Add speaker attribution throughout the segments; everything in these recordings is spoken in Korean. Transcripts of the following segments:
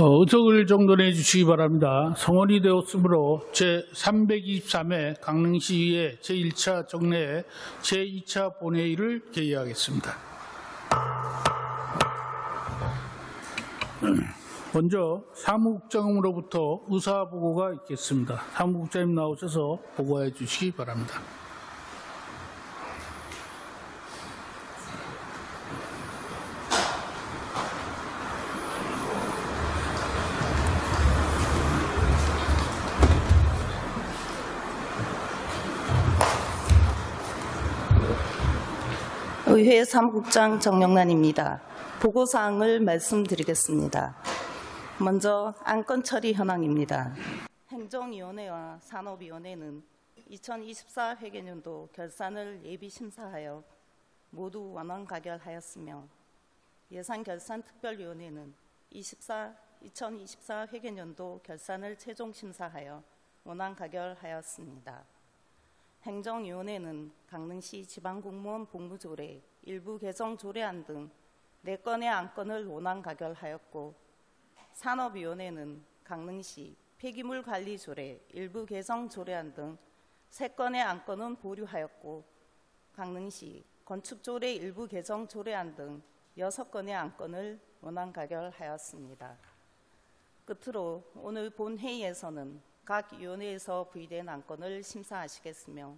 Speaker 1: 의석을 정돈해 주시기 바랍니다. 성원이 되었으므로 제323회 강릉시의회 제1차 정례 제2차 본회의를 개의하겠습니다. 먼저 사무국장으로부터 의사보고가 있겠습니다. 사무국장님 나오셔서 보고해 주시기 바랍니다.
Speaker 2: 의회 사무국장 정영란입니다. 보고사항을 말씀드리겠습니다. 먼저 안건 처리 현황입니다. 행정위원회와 산업위원회는 2024 회계연도 결산을 예비심사하여 모두 원안 가결하였으며 예산결산특별위원회는 2024 회계연도 결산을 최종 심사하여 원안 가결하였습니다. 행정위원회는 강릉시 지방공무원 복무조례 일부 개정 조례안 등 4건의 안건을 원안 가결하였고, 산업위원회는 강릉시 폐기물관리조례 일부 개정 조례안 등 3건의 안건은 보류하였고, 강릉시 건축조례 일부 개정 조례안 등 6건의 안건을 원안 가결하였습니다. 끝으로 오늘 본회의에서는 각 위원회에서 부의된 안건을 심사하시겠으며,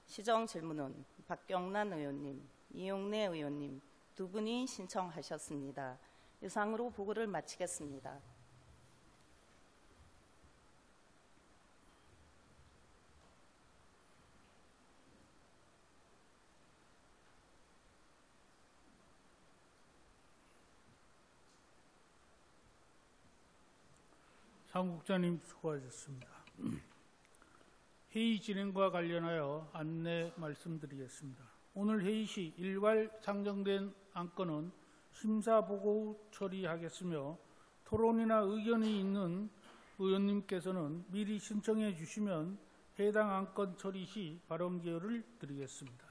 Speaker 2: 시정 질문은 박경란 의원님, 이용래 의원님 두 분이 신청하셨습니다. 이상으로 보고를 마치겠습니다.
Speaker 1: 사무국장님 수고하셨습니다. 회의 진행과 관련하여 안내 말씀드리겠습니다. 오늘 회의 시 일괄 상정된 안건은 심사보고 후 처리하겠으며, 토론이나 의견이 있는 의원님께서는 미리 신청해 주시면 해당 안건 처리 시 발언 기회를 드리겠습니다.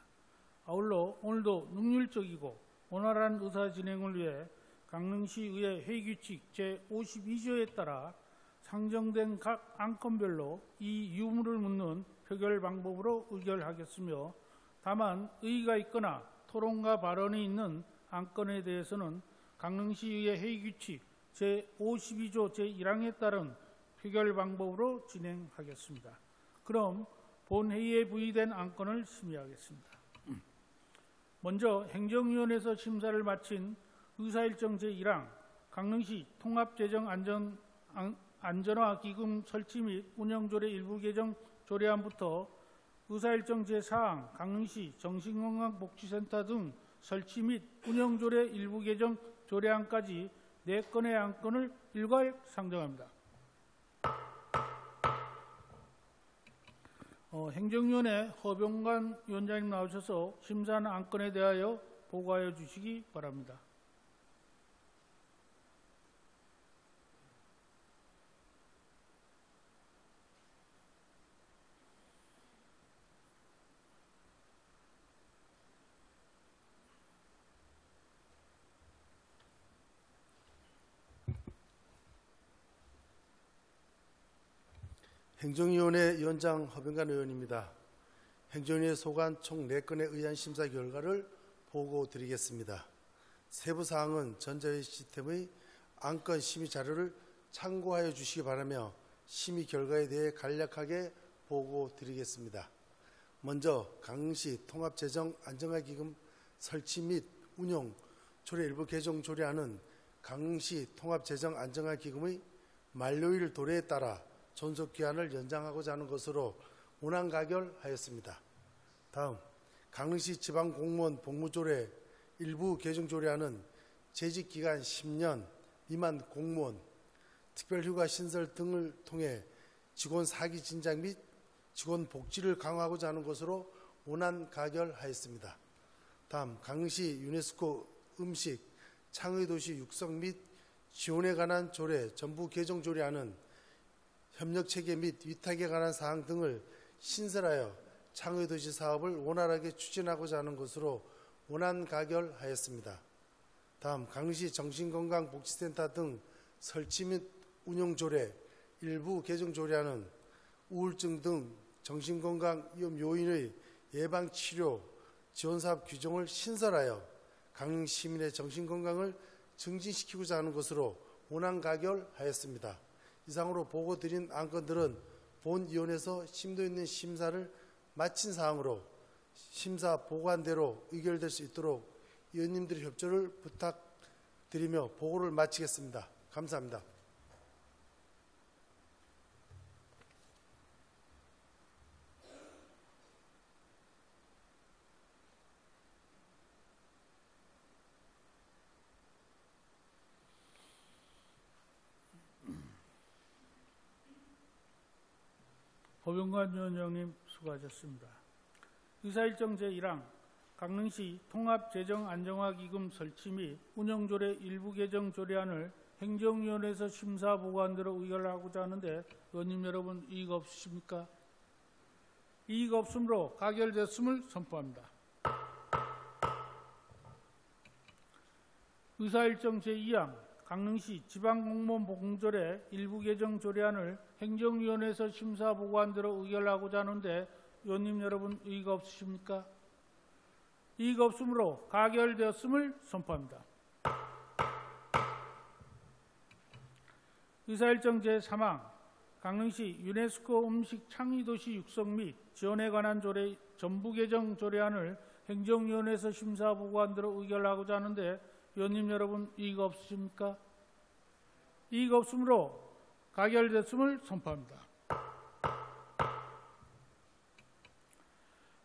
Speaker 1: 아울러 오늘도 능률적이고 원활한 의사 진행을 위해 강릉시의회 회의규칙 제52조에 따라 상정된 각 안건별로 이 유무를 묻는 표결 방법으로 의결하겠으며, 다만 의의가 있거나 토론과 발언이 있는 안건에 대해서는 강릉시의회 회의규칙 제52조 제1항에 따른 표결 방법으로 진행하겠습니다. 그럼 본회의에 부의된 안건을 심의하겠습니다. 먼저 행정위원회에서 심사를 마친 의사일정 제1항 강릉시 통합재정안전화기금 설치 및 운영조례 일부 개정 조례안부터 의사일정 제4항 강릉시 정신건강복지센터 등 설치 및 운영조례 일부 개정 조례안까지 4건의 안건을 일괄 상정합니다. 행정위원회 허병관 위원장님 나오셔서 심사하는 안건에 대하여 보고하여 주시기 바랍니다.
Speaker 3: 행정위원회 위원장 허병관 의원입니다. 행정위에 소관 총 4건의 의안 심사 결과를 보고 드리겠습니다. 세부 사항은 전자회의 시스템의 안건 심의 자료를 참고하여 주시기 바라며 심의 결과에 대해 간략하게 보고 드리겠습니다. 먼저 강릉시 통합재정안전화기금 설치 및 운영 조례 일부 개정 조례안은 강릉시 통합재정안전화기금의 만료일 도래에 따라 존속기한을 연장하고자 하는 것으로 원안 가결하였습니다. 다음, 강릉시 지방공무원 복무조례 일부 개정조례안은 재직기간 10년 미만 공무원, 특별휴가 신설 등을 통해 직원 사기 진작 및 직원 복지를 강화하고자 하는 것으로 원안 가결하였습니다. 다음, 강릉시 유네스코 음식 창의도시 육성 및 지원에 관한 조례 전부 개정조례안은 협력체계 및 위탁에 관한 사항 등을 신설하여 창의도시 사업을 원활하게 추진하고자 하는 것으로 원안 가결하였습니다. 다음, 강릉시 정신건강복지센터 등 설치 및 운영 조례, 일부 개정 조례안은 우울증 등 정신건강 위험 요인의 예방 치료 지원 사업 규정을 신설하여 강릉 시민의 정신건강을 증진시키고자 하는 것으로 원안 가결하였습니다. 이상으로 보고 드린 안건들은 본위원회에서 심도 있는 심사를 마친 사항으로 심사 보고안대로 의결될 수 있도록 위원님들의 협조를 부탁드리며 보고를 마치겠습니다. 감사합니다.
Speaker 1: 법용관 위원장님 수고하셨습니다. 의사일정 제1항 강릉시 통합재정안정화기금 설치 및 운영조례 일부 개정 조례안을 행정위원회에서 심사 보고안대로 의결하고자 하는데 의원님 여러분 이의 없으십니까? 이의가 없으므로 가결됐음을 선포합니다. 의사일정 제2항 강릉시 지방공무원 보공조례 일부 개정 조례안을 행정위원회에서 심사 보고안대로 의결하고자 하는데 의원님 여러분 이의가 없으십니까? 이의가 없으므로 가결되었음을 선포합니다. 의사일정 제3항 강릉시 유네스코 음식 창의도시 육성 및 지원에 관한 조례 전부 개정 조례안을 행정위원회에서 심사 보고안대로 의결하고자 하는데 의원님 여러분 이의가 없으십니까? 이의가 없으므로 가결됐음을 선포합니다.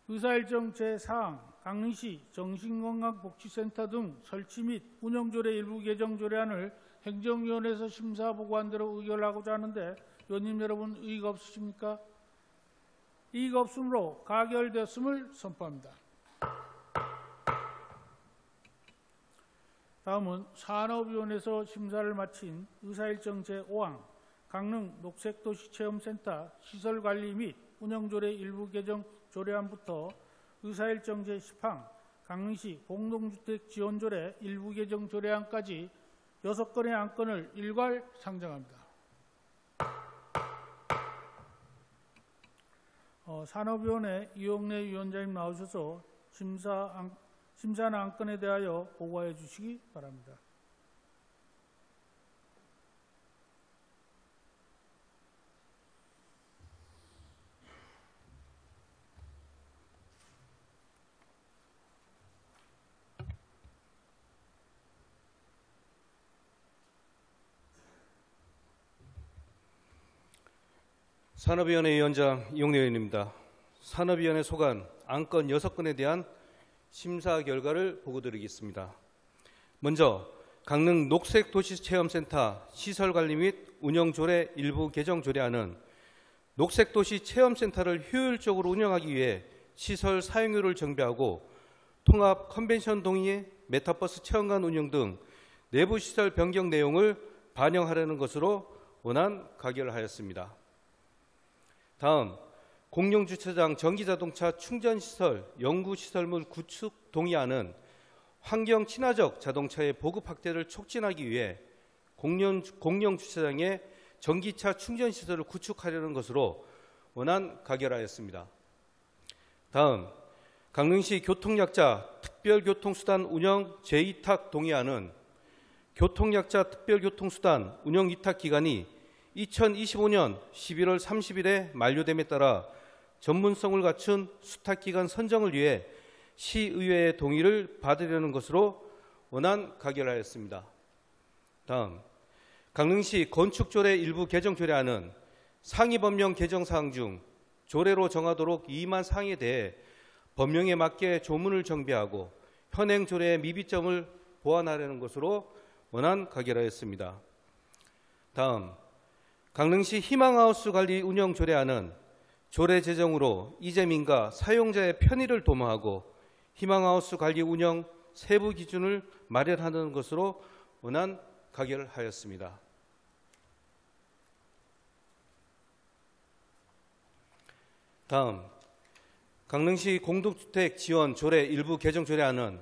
Speaker 1: 의사일정 제4항 강릉시 정신건강복지센터 등 설치 및 운영조례 일부 개정 조례안을 행정위원회에서 심사 보고안대로 의결하고자 하는데 의원님 여러분 이의가 없으십니까? 이의가 없으므로 가결됐음을 선포합니다. 다음은 산업위원회에서 심사를 마친 의사일정 제5항 강릉 녹색도시체험센터 시설관리 및 운영조례 일부 개정 조례안부터 의사일정 제10항 강릉시 공동주택 지원조례 일부 개정 조례안까지 6건의 안건을 일괄 상정합니다. 산업위원회 이용래 위원장님 나오셔서 심사하는 안건에 대하여 보고해 주시기 바랍니다.
Speaker 4: 산업위원회 위원장 이용래 의원입니다. 산업위원회 소관 안건 6건에 대한 심사 결과를 보고드리겠습니다. 먼저 강릉 녹색도시체험센터 시설관리 및 운영조례 일부 개정 조례안은 녹색도시체험센터를 효율적으로 운영하기 위해 시설 사용료를 정비하고 통합 컨벤션 동의 메타버스 체험관 운영 등 내부 시설 변경 내용을 반영하려는 것으로 원안 가결하였습니다. 다음 공용주차장 전기자동차 충전시설 연구시설물 구축 동의안은 환경 친화적 자동차의 보급 확대를 촉진하기 위해 공용주차장에 전기차 충전시설을 구축하려는 것으로 원안 가결하였습니다. 다음 강릉시 교통약자 특별교통수단 운영 재위탁 동의안은 교통약자 특별교통수단 운영 위탁 기간이 2025년 11월 30일에 만료됨에 따라 전문성을 갖춘 수탁기간 선정을 위해 시의회의 동의를 받으려는 것으로 원안 가결하였습니다. 다음 강릉시 건축조례 일부 개정 조례안은 상위법령 개정사항 중 조례로 정하도록 위임한 사항에 대해 법령에 맞게 조문을 정비하고 현행 조례의 미비점을 보완하려는 것으로 원안 가결하였습니다. 다음 강릉시 희망하우스 관리 운영 조례안은 조례 제정으로 이재민과 사용자의 편의를 도모하고 희망하우스 관리 운영 세부 기준을 마련하는 것으로 원안 가결하였습니다. 다음 강릉시 공동주택 지원 조례 일부 개정 조례안은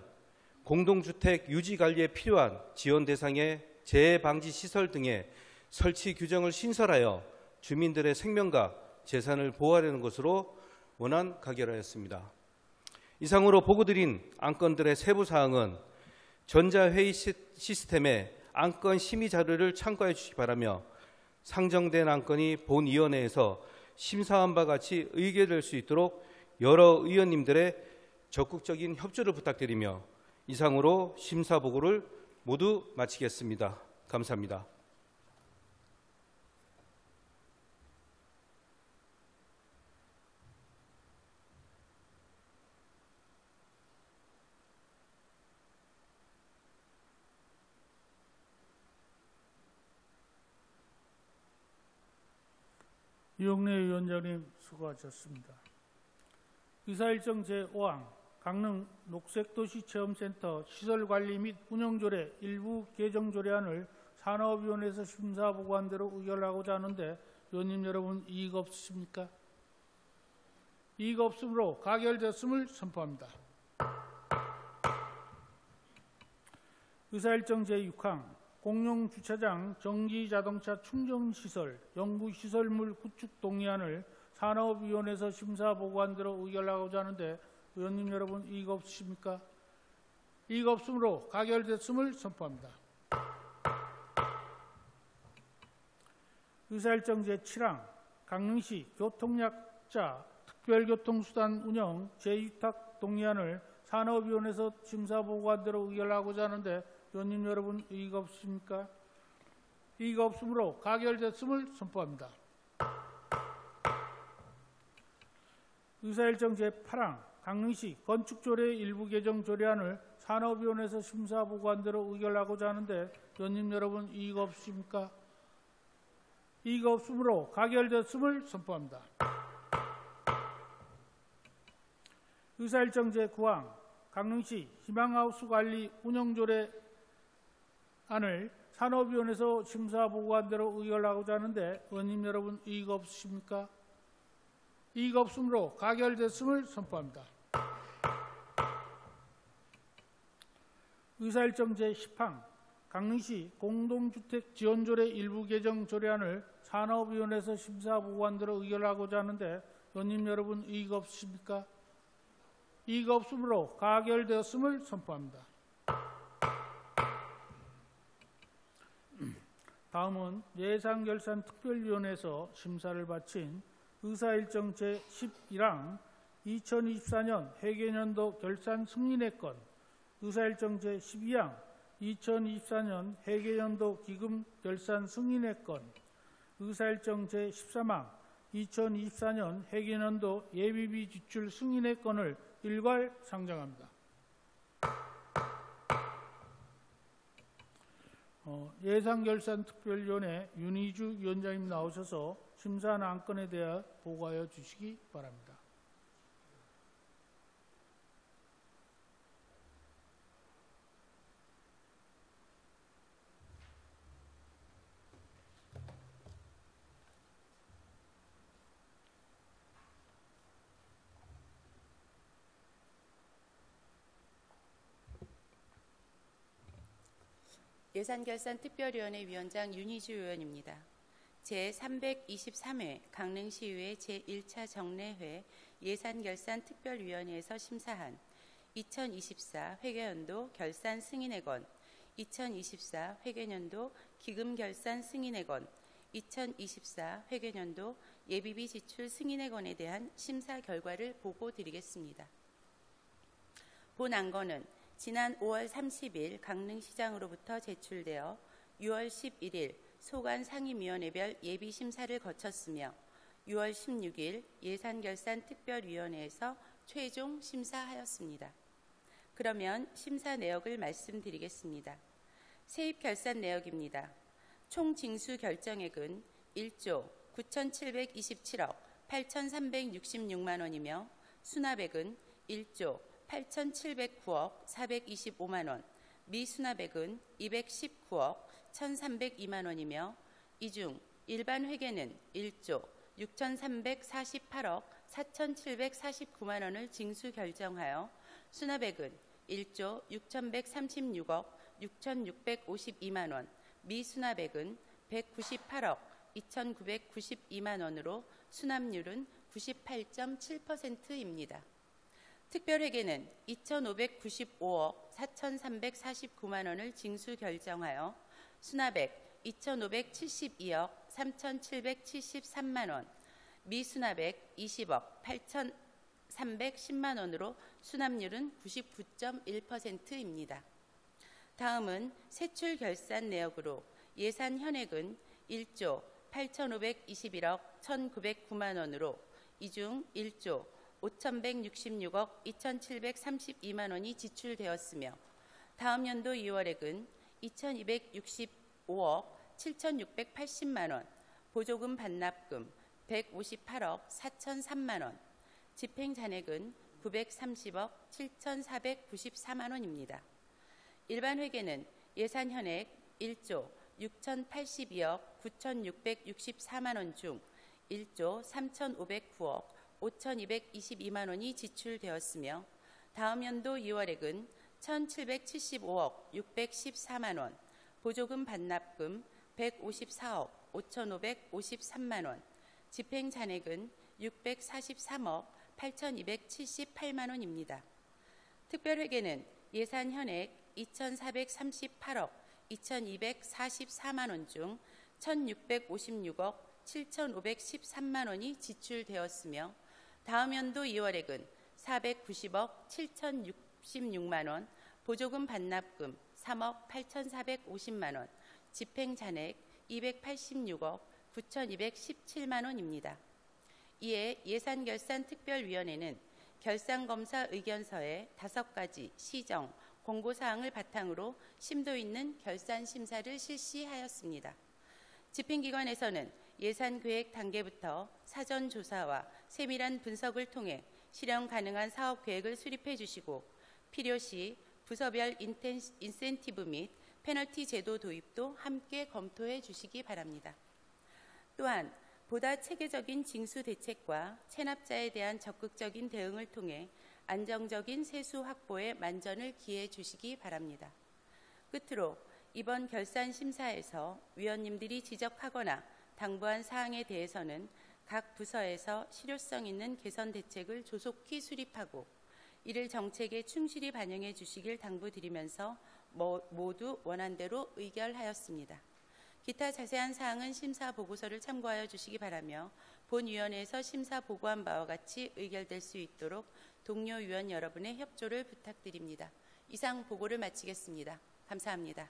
Speaker 4: 공동주택 유지 관리에 필요한 지원 대상의 재해 방지 시설 등의 설치 규정을 신설하여 주민들의 생명과 재산을 보호하려는 것으로 원안 가결하였습니다. 이상으로 보고드린 안건들의 세부 사항은 전자회의 시스템에 안건 심의 자료를 참고해 주시기 바라며 상정된 안건이 본위원회에서 심사한 바 같이 의결될 수 있도록 여러 의원님들의 적극적인 협조를 부탁드리며 이상으로 심사 보고를 모두 마치겠습니다. 감사합니다.
Speaker 1: 이용래 위원장님 수고하셨습니다. 의사일정 제5항 강릉 녹색도시체험센터 시설관리 및 운영조례 일부 개정 조례안을 산업위원회에서 심사보고한 대로 의결하고자 하는데 위원님 여러분 이의 없으십니까? 이의가 없으므로 가결되었음을 선포합니다. 의사일정 제6항 공용주차장 전기자동차 충전시설 연구시설물 구축 동의안을 산업위원회에서 심사보고한 대로 의결하고자 하는데 의원님 여러분 이의가 없으십니까? 이의가 없으므로 가결됐음을 선포합니다. 의사일정 제7항 강릉시 교통약자 특별교통수단 운영 재위탁 동의안을 산업위원회에서 심사보고한 대로 의결하고자 하는데 의원님 여러분 이의가 없으십니까? 이의가 없으므로 가결됐음을 선포합니다. 의사일정 제8항 강릉시 건축조례 일부 개정 조례안을 산업위원회에서 심사보고한 대로 의결하고자 하는데 의원님 여러분 이의가 없으십니까? 이의가 없으므로 가결됐음을 선포합니다. 의사일정 제9항 강릉시 희망하우스 관리 운영조례 안을 산업위원회에서 심사보고한 대로 의결하고자 하는데 의원님 여러분 이의가 없으십니까? 이의가 없으므로 가결됐음을 선포합니다. 의사일정 제10항 강릉시 공동주택 지원조례 일부 개정 조례안을 산업위원회에서 심사보고한 대로 의결하고자 하는데 의원님 여러분 이의가 없으십니까? 이의가 없으므로 가결되었음을 선포합니다. 다음은 예산결산특별위원회에서 심사를 마친 의사일정 제11항 2024년 회계연도 결산 승인의 건, 의사일정 제12항 2024년 회계연도 기금 결산 승인의 건, 의사일정 제13항 2024년 회계연도 예비비 지출 승인의 건을 일괄 상정합니다. 예산결산특별위원회 윤희주 위원장님 나오셔서 심사한 안건에 대해 보고하여 주시기 바랍니다.
Speaker 5: 예산결산특별위원회 위원장 윤희주 의원입니다. 제323회 강릉시의회 제1차 정례회 예산결산특별위원회에서 심사한 2024 회계연도 결산 승인의 건, 2024 회계연도 기금 결산 승인의 건, 2024 회계연도 예비비 지출 승인의 건에 대한 심사 결과를 보고드리겠습니다. 본 안건은 지난 5월 30일 강릉시장으로부터 제출되어 6월 11일 소관 상임위원회별 예비심사를 거쳤으며 6월 16일 예산결산특별위원회에서 최종 심사하였습니다. 그러면 심사 내역을 말씀드리겠습니다. 세입결산 내역입니다. 총 징수 결정액은 1조 9,727억 8,366만 원이며 수납액은 1조 8,709억 425만 원, 미수납액은 219억 1,302만 원이며 이 중 일반 회계는 1조 6,348억 4,749만 원을 징수 결정하여 수납액은 1조 6,136억 6,652만 원, 미수납액은 198억 2,992만 원으로 수납률은 98.7%입니다. 특별회계는 2,595억 4,349만 원을 징수 결정하여 수납액 2,572억 3,773만 원, 미수납액 20억 8,310만 원으로 수납률은 99.1%입니다. 다음은 세출 결산 내역으로 예산 현액은 1조 8,521억 1,909만 원으로 이 중 1조 5,166억 2,732만 원이 지출되었으며 다음 연도 2월액은 2,265억 7,680만 원, 보조금 반납금 158억 4,003만 원, 집행잔액은 930억 7,494만 원입니다. 일반 회계는 예산 현액 1조 6,082억 9,664만 원 중 1조 3,509억 5,222만 원이 지출되었으며 다음 연도 2월액은 1,775억 614만 원, 보조금 반납금 154억 5,553만 원, 집행잔액은 643억 8,278만 원입니다. 특별회계는 예산 현액 2,438억 2,244만 원 중 1,656억 7,513만 원이 지출되었으며 다음 연도 2월액은 490억 7,066만 원, 보조금 반납금 3억 8,450만 원, 집행잔액 286억 9,217만 원입니다. 이에 예산결산특별위원회는 결산검사 의견서의 5가지 시정, 공고사항을 바탕으로 심도 있는 결산심사를 실시하였습니다. 집행기관에서는 예산계획 단계부터 사전조사와 세밀한 분석을 통해 실현 가능한 사업계획을 수립해 주시고 필요시 부서별 인센티브 및 페널티 제도 도입도 함께 검토해 주시기 바랍니다. 또한 보다 체계적인 징수 대책과 체납자에 대한 적극적인 대응을 통해 안정적인 세수 확보에 만전을 기해 주시기 바랍니다. 끝으로 이번 결산 심사에서 위원님들이 지적하거나 당부한 사항에 대해서는 각 부서에서 실효성 있는 개선 대책을 조속히 수립하고 이를 정책에 충실히 반영해 주시길 당부드리면서 모두 원안대로 의결하였습니다. 기타 자세한 사항은 심사 보고서를 참고하여 주시기 바라며 본위원회에서 심사 보고한 바와 같이 의결될 수 있도록 동료 위원 여러분의 협조를 부탁드립니다. 이상 보고를 마치겠습니다. 감사합니다.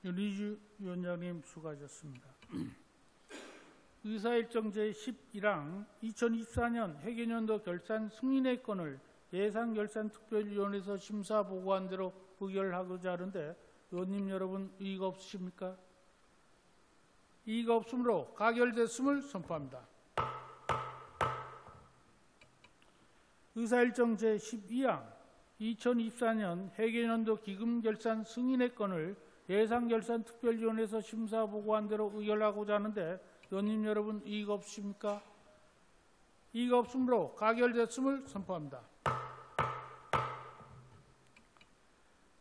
Speaker 1: 윤희주 위원장님 수고하셨습니다. 의사일정 제11항 2024년 회계연도 결산 승인의 건을 예산결산특별위원회에서 심사 보고한 대로 의결하고자 하는데 의원님 여러분 이의가 없으십니까? 이의가 없으므로 가결됐음을 선포합니다. 의사일정 제12항 2024년 회계연도 기금결산 승인의 건을 예산결산특별위원회에서 심사 보고한 대로 의결하고자 하는데 의원님 여러분 이의가 없으십니까? 이의가 없으므로 가결됐음을 선포합니다.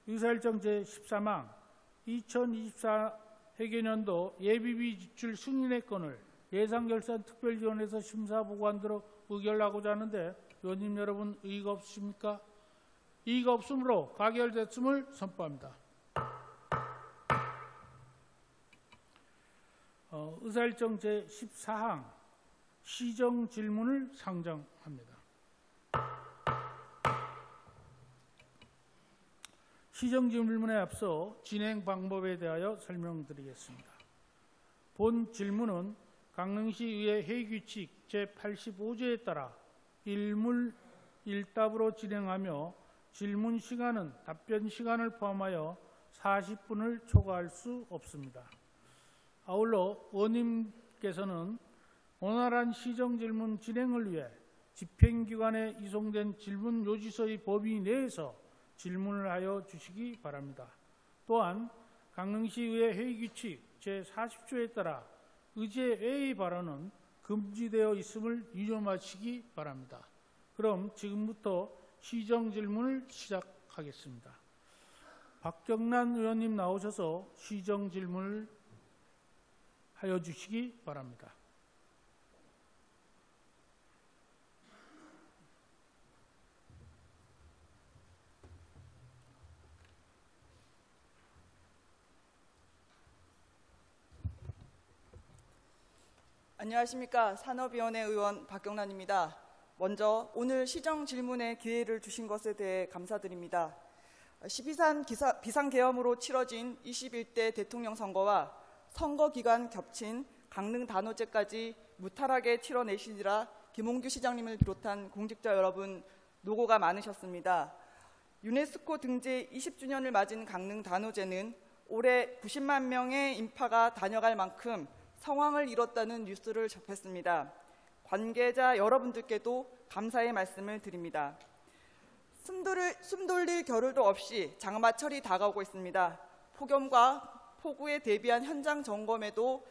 Speaker 1: 의사일정 제13항 2024 회계연도 예비비 지출 승인의 건을 예산결산특별위원회에서 심사 보고한 대로 의결하고자 하는데 의원님 여러분 이의가 없으십니까? 이의가 없으므로 가결됐음을 선포합니다. 의사일정 제14항 시정 질문을 상정합니다. 시정 질문에 앞서 진행 방법에 대하여 설명드리겠습니다. 본 질문은 강릉시의회 회의규칙 제85조에 따라 일물 일답으로 진행하며 질문 시간은 답변 시간을 포함하여 40분을 초과할 수 없습니다. 아울러 의원님께서는 원활한 시정질문 진행을 위해 집행기관에 이송된 질문 요지서의 범위 내에서 질문을 하여 주시기 바랍니다. 또한 강릉시의회 회의규칙 제40조에 따라 의제 A 발언은 금지되어 있음을 유념하시기 바랍니다. 그럼 지금부터 시정 질문을 시작하겠습니다. 박경란 의원님 나오셔서 시정 질문을 하여 주시기 바랍니다.
Speaker 6: 안녕하십니까. 산업위원회 의원 박경란입니다. 먼저 오늘 시정 질문에 기회를 주신 것에 대해 감사드립니다. 12산 비상계엄으로 치러진 21대 대통령 선거와 선거 기간 겹친 강릉 단오제까지 무탈하게 치러내시느라 김홍규 시장님을 비롯한 공직자 여러분 노고가 많으셨습니다. 유네스코 등재 20주년을 맞은 강릉 단오제는 올해 90만 명의 인파가 다녀갈 만큼 성황을 이뤘다는 뉴스를 접했습니다. 관계자 여러분들께도 감사의 말씀을 드립니다. 숨 돌릴 겨를도 없이 장마철이 다가오고 있습니다. 폭염과 폭우에 대비한 현장 점검에도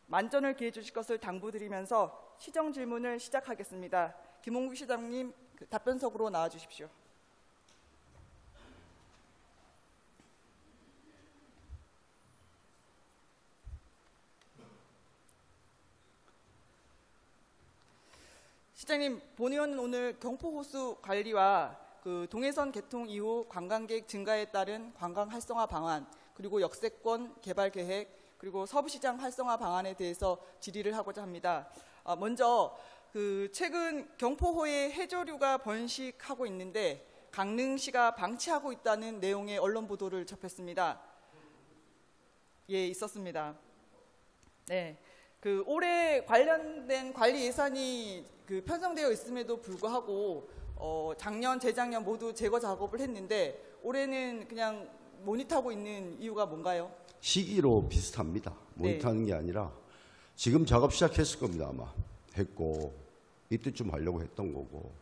Speaker 6: 만전을 기해 주실 것을 당부드리면서 시정 질문을 시작하겠습니다. 김홍규 시장님 답변석으로 나와 주십시오. 시장님, 본 의원은 오늘 경포호수 관리와 동해선 개통 이후 관광객 증가에 따른 관광 활성화 방안, 그리고 역세권 개발 계획, 그리고 서부시장 활성화 방안에 대해서 질의를 하고자 합니다. 먼저 최근 경포호에 해조류가 번식하고 있는데 강릉시가 방치하고 있다는 내용의 언론 보도를 접했습니다. 예, 있었습니다. 네. 올해 관련된 관리 예산이 편성되어 있음에도 불구하고 작년, 재작년 모두 제거 작업을 했는데 올해는 그냥 모니터하고 있는 이유가 뭔가요?
Speaker 7: 시기로 비슷합니다. 모니터하는 게 아니라 지금 작업 시작했을 겁니다. 아마 했고 이때쯤 하려고 했던 거고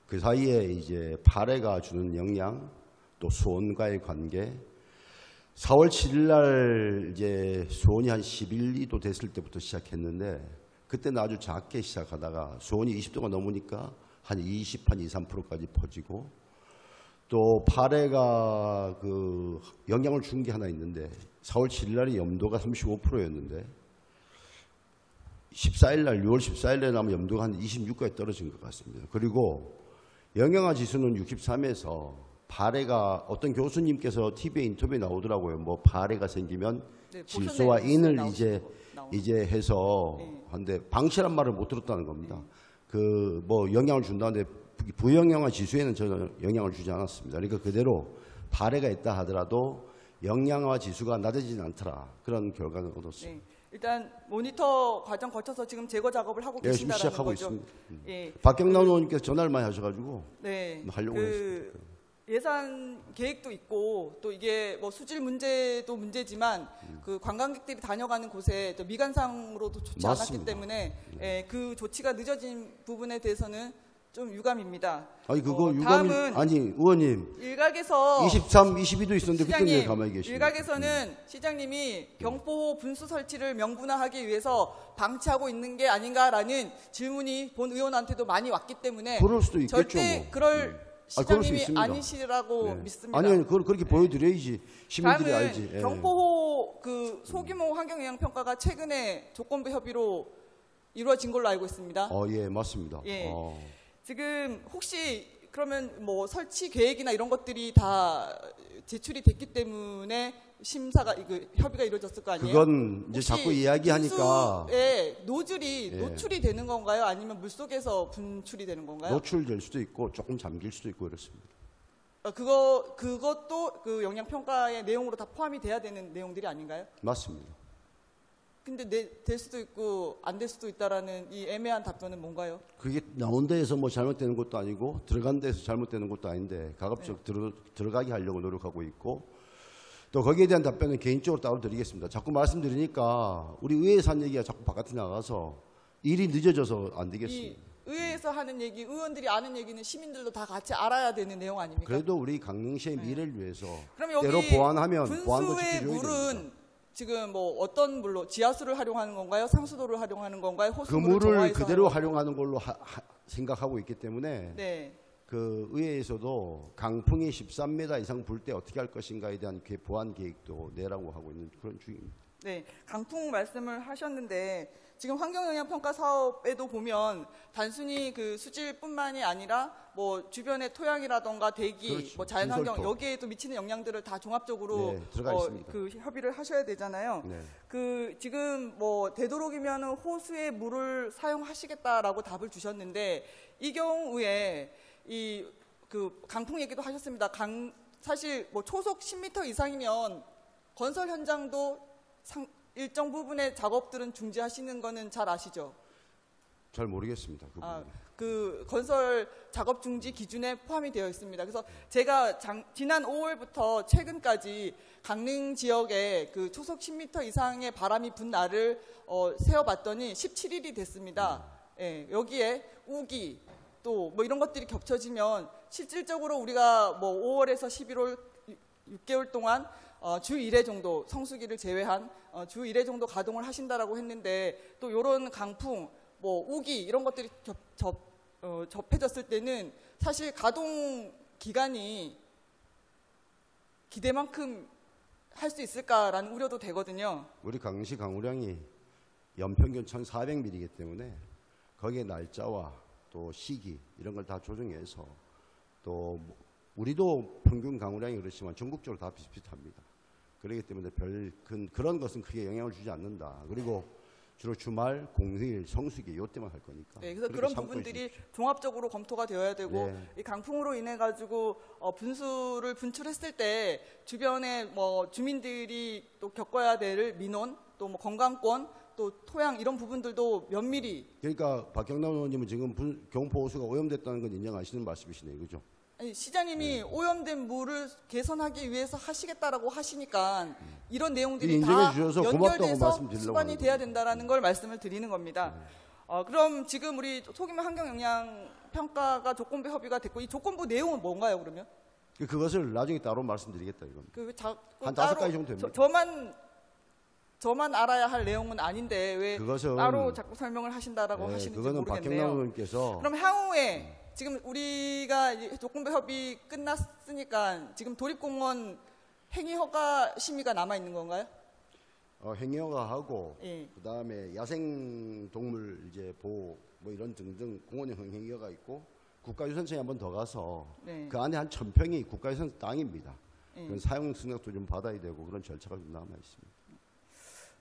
Speaker 7: 그 사이에 이제 발해가 주는 영향 또 수온과의 관계 4월 7일 날 이제 수온이 한 11~12도 됐을 때부터 시작했는데 그때는 아주 작게 시작하다가 수온이 20도가 넘으니까 한 23%까지 퍼지고 또 발해가 영향을 준 게 하나 있는데 4월 7일 날이 염도가 35%였는데 14일 날 6월 14일 날 나면 염도가 한 26까지 떨어진 것 같습니다. 그리고 영양화 지수는 63에서 발해가 어떤 교수님께서 TV에 인터뷰에 나오더라고요. 뭐 발해가 생기면
Speaker 6: 네,
Speaker 7: 질소와 인을
Speaker 6: 나오시고.
Speaker 7: 이제 해서 한데 방치란 말을 못 들었다는 겁니다. 뭐 영향을 준다는데 부영양화 지수에는 전혀 영향을 주지 않았습니다. 그러니까 그대로 발해가 있다 하더라도 영양화 지수가 낮아지진 않더라. 그런 결과는 얻었습니다.
Speaker 6: 네. 일단 모니터 과정 거쳐서 지금 제거 작업을 하고 계신다는
Speaker 7: 시작하고
Speaker 6: 거죠.
Speaker 7: 있습니다.
Speaker 6: 예.
Speaker 7: 박경란 의원님께서 전화를 많이 하셔가지고
Speaker 6: 네.
Speaker 7: 하려고 했습니다.
Speaker 6: 예산 계획도 있고 또 이게 뭐 수질 문제도 문제지만 관광객들이 다녀가는 곳에 또 미관상으로도 좋지 않았기
Speaker 7: 맞습니다.
Speaker 6: 때문에 그 조치가 늦어진 부분에 대해서는 좀 유감입니다.
Speaker 7: 아니 그거
Speaker 6: 다음은
Speaker 7: 아니 의원님
Speaker 6: 일각에서
Speaker 7: 23, 22도 있었는데 그때는 왜
Speaker 6: 시장님,
Speaker 7: 가만히 계십니까?
Speaker 6: 일각에서는 시장님이 경포호 분수 설치를 명분화하기 위해서 방치하고 있는 게 아닌가라는 질문이 본 의원한테도 많이 왔기 때문에
Speaker 7: 그럴 수도 있겠죠.
Speaker 6: 절대
Speaker 7: 뭐.
Speaker 6: 그럴
Speaker 7: 그럴 수
Speaker 6: 시장님이
Speaker 7: 있습니다.
Speaker 6: 아니시라고 믿습니다.
Speaker 7: 아니 그걸 그렇게 보여드려야지 시민들이
Speaker 6: 다음은
Speaker 7: 알지. 예.
Speaker 6: 경포호 소규모 환경영향 평가가 최근에 조건부 협의로 이루어진 걸로 알고 있습니다.
Speaker 7: 예 맞습니다.
Speaker 6: 예. 지금 혹시 그러면 뭐 설치 계획이나 이런 것들이 다 제출이 됐기 때문에 심사가 협의가 이루어졌을 거 아니에요?
Speaker 7: 그건 이제 자꾸 이야기하니까
Speaker 6: 노즐이
Speaker 7: 예.
Speaker 6: 노출이 되는 건가요? 아니면 물속에서 분출이 되는 건가요?
Speaker 7: 노출될 수도 있고 조금 잠길 수도 있고 그렇습니다.
Speaker 6: 그것도 영향 평가의 내용으로 다 포함이 돼야 되는 내용들이 아닌가요?
Speaker 7: 맞습니다.
Speaker 6: 근데 될 수도 있고 안 될 수도 있다라는 이 애매한 답변은 뭔가요?
Speaker 7: 그게 나온 데에서 뭐 잘못되는 것도 아니고 들어간 데에서 잘못되는 것도 아닌데 가급적 들어가게 하려고 노력하고 있고 또 거기에 대한 답변은 개인적으로 따로 드리겠습니다. 자꾸 말씀드리니까 우리 의회에서 한 얘기가 자꾸 바깥에 나가서 일이 늦어져서 안 되겠습니다.
Speaker 6: 의회에서 하는 얘기, 의원들이 아는 얘기는 시민들도 다 같이 알아야 되는 내용 아닙니까?
Speaker 7: 그래도 우리 강릉시의 미래를 위해서
Speaker 6: 그럼 여기
Speaker 7: 때로 보완하면 보완도
Speaker 6: 분수의
Speaker 7: 지켜줘야
Speaker 6: 물은
Speaker 7: 됩니다.
Speaker 6: 지금 뭐 어떤 물로 지하수를 활용하는 건가요? 상수도를 활용하는 건가요?
Speaker 7: 그
Speaker 6: 호수물을
Speaker 7: 물을
Speaker 6: 정화해서
Speaker 7: 그대로
Speaker 6: 하는
Speaker 7: 활용하는 걸로 생각하고 있기 때문에
Speaker 6: 네.
Speaker 7: 그 의회에서도 강풍이 13m 이상 불 때 어떻게 할 것인가에 대한 보완 계획도 내라고 하고 있는 그런 중입니다.
Speaker 6: 네, 강풍 말씀을 하셨는데 지금 환경영향평가 사업에도 보면 단순히 그 수질뿐만이 아니라 뭐 주변의 토양이라던가 대기,
Speaker 7: 그렇죠.
Speaker 6: 뭐 자연환경
Speaker 7: 진설도.
Speaker 6: 여기에도 미치는 영향들을 다 종합적으로
Speaker 7: 네, 들어가 있습니다.
Speaker 6: 그 협의를 하셔야 되잖아요.
Speaker 7: 네.
Speaker 6: 그 지금 뭐 되도록이면 호수의 물을 사용하시겠다라고 답을 주셨는데 이 경우에 이 그 강풍 얘기도 하셨습니다. 사실 뭐 초속 10m 이상이면 건설 현장도 일정 부분의 작업들은 중지하시는 거는 잘 아시죠?
Speaker 7: 잘 모르겠습니다. 그 부분은.
Speaker 6: 그 건설 작업 중지 기준에 포함이 되어 있습니다. 그래서 제가 지난 5월부터 최근까지 강릉 지역에 그 초속 10m 이상의 바람이 분 날을 세어봤더니 17일이 됐습니다. 예, 여기에 우기 또 뭐 이런 것들이 겹쳐지면 실질적으로 우리가 뭐 5월에서 11월 6개월 동안 주 1회 정도 성수기를 제외한 주 1회 정도 가동을 하신다라고 했는데 또 이런 강풍, 뭐 우기 이런 것들이 접해졌을 때는 사실 가동 기간이 기대만큼 할 수 있을까라는 우려도 되거든요.
Speaker 7: 우리 강릉시 강우량이 연평균 1,400mm이기 때문에 거기에 날짜와 또 시기 이런 걸 다 조정해서 또 우리도 평균 강우량이 그렇지만 전국적으로 다 비슷비슷합니다. 그렇기 때문에 그런 것은 크게 영향을 주지 않는다. 그리고 주로 주말, 공휴일, 성수기 이때만 할 거니까.
Speaker 6: 네, 그래서
Speaker 7: 그렇게
Speaker 6: 그런
Speaker 7: 참고해
Speaker 6: 부분들이
Speaker 7: 주십시오.
Speaker 6: 종합적으로 검토가 되어야 되고
Speaker 7: 네.
Speaker 6: 이 강풍으로 인해 가지고 분수를 분출했을 때 주변에 뭐 주민들이 또 겪어야 될 민원, 또 뭐 건강권, 또 토양 이런 부분들도 면밀히.
Speaker 7: 그러니까 박경남 의원님은 지금 경포 호수가 오염됐다는 건 인정하시는 말씀이시네요, 그죠?
Speaker 6: 아니, 시장님이 오염된 물을 개선하기 위해서 하시겠다라고 하시니까 이런 내용들이 다
Speaker 7: 인정해 주셔서 고맙다고
Speaker 6: 연결돼서
Speaker 7: 말씀드리려고
Speaker 6: 수반이
Speaker 7: 하는
Speaker 6: 돼야
Speaker 7: 겁니다.
Speaker 6: 된다라는 걸 말씀을 드리는 겁니다. 그럼 지금 우리 소규모 환경영향평가가 조건부 협의가 됐고 이 조건부 내용은 뭔가요, 그러면?
Speaker 7: 그것을 나중에 따로 말씀드리겠다 이겁니다.
Speaker 6: 그 자꾸
Speaker 7: 한
Speaker 6: 따로
Speaker 7: 5가지 정도 됩니다.
Speaker 6: 저만 알아야 할 내용은 아닌데 왜
Speaker 7: 그것은
Speaker 6: 따로 자꾸 설명을 하신다라고
Speaker 7: 네,
Speaker 6: 하시는지
Speaker 7: 그거는 박경남
Speaker 6: 모르겠네요.
Speaker 7: 의원님께서
Speaker 6: 그럼 향후에 지금 우리가 이제 조건부 협의 끝났으니까 지금 도립공원 행위 허가 심의가 남아 있는 건가요?
Speaker 7: 행위허가하고
Speaker 6: 예.
Speaker 7: 그다음에 야생 동물 이제 보호 뭐 이런 등등 공원형 행위허가 있고 국가유산청에 한 번 더 가서
Speaker 6: 네.
Speaker 7: 그 안에 한 1,000평이 국가유산 땅입니다.
Speaker 6: 예.
Speaker 7: 그건 사용 승낙도 좀 받아야 되고 그런 절차가 좀 남아 있습니다.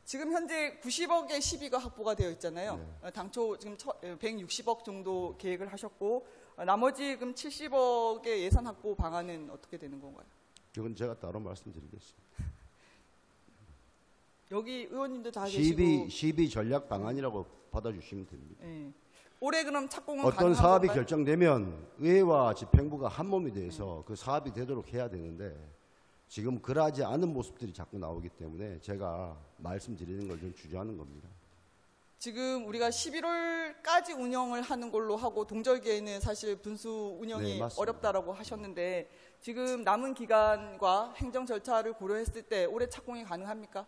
Speaker 6: 지금 현재 90억의 시비가 확보가 되어 있잖아요.
Speaker 7: 네.
Speaker 6: 당초 지금 160억 정도 계획을 하셨고 나머지 지금 70억의 예산 확보 방안은 어떻게 되는 건가요?
Speaker 7: 그건 제가 따로 말씀드리겠습니다.
Speaker 6: 여기 의원님도 다 계시고
Speaker 7: 시비 전략 방안이라고 받아주시면 됩니다.
Speaker 6: 예. 올해 그럼 착공은
Speaker 7: 어떤
Speaker 6: 가능한
Speaker 7: 사업이
Speaker 6: 건가요?
Speaker 7: 결정되면 의회와 집행부가 한 몸이 돼서 그 사업이 되도록 해야 되는데 지금 그러하지 않은 모습들이 자꾸 나오기 때문에 제가 말씀드리는 걸 좀 주저하는 겁니다.
Speaker 6: 지금 우리가 11월까지 운영을 하는 걸로 하고 동절기에는 사실 분수 운영이
Speaker 7: 네, 맞습니다.
Speaker 6: 어렵다라고 하셨는데 지금 남은 기간과 행정 절차를 고려했을 때 올해 착공이 가능합니까?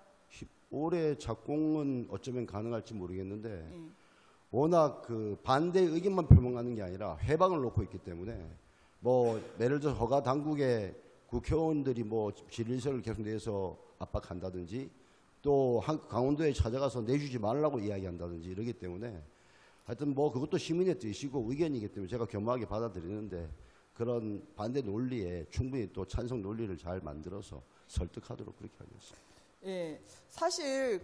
Speaker 7: 올해 착공은 어쩌면 가능할지 모르겠는데 워낙 그 반대 의견만 표명하는 게 아니라 회방을 놓고 있기 때문에 뭐 예를 들어 허가 당국에 국회의원들이 뭐 질의서를 계속 내서 압박한다든지 또 강원도에 찾아가서 내주지 말라고 이야기한다든지 이러기 때문에 하여튼 뭐 그것도 시민의 뜻이고 의견이기 때문에 제가 겸허하게 받아들이는데 그런 반대 논리에 충분히 또 찬성 논리를 잘 만들어서 설득하도록 그렇게 하겠습니다.
Speaker 6: 예, 사실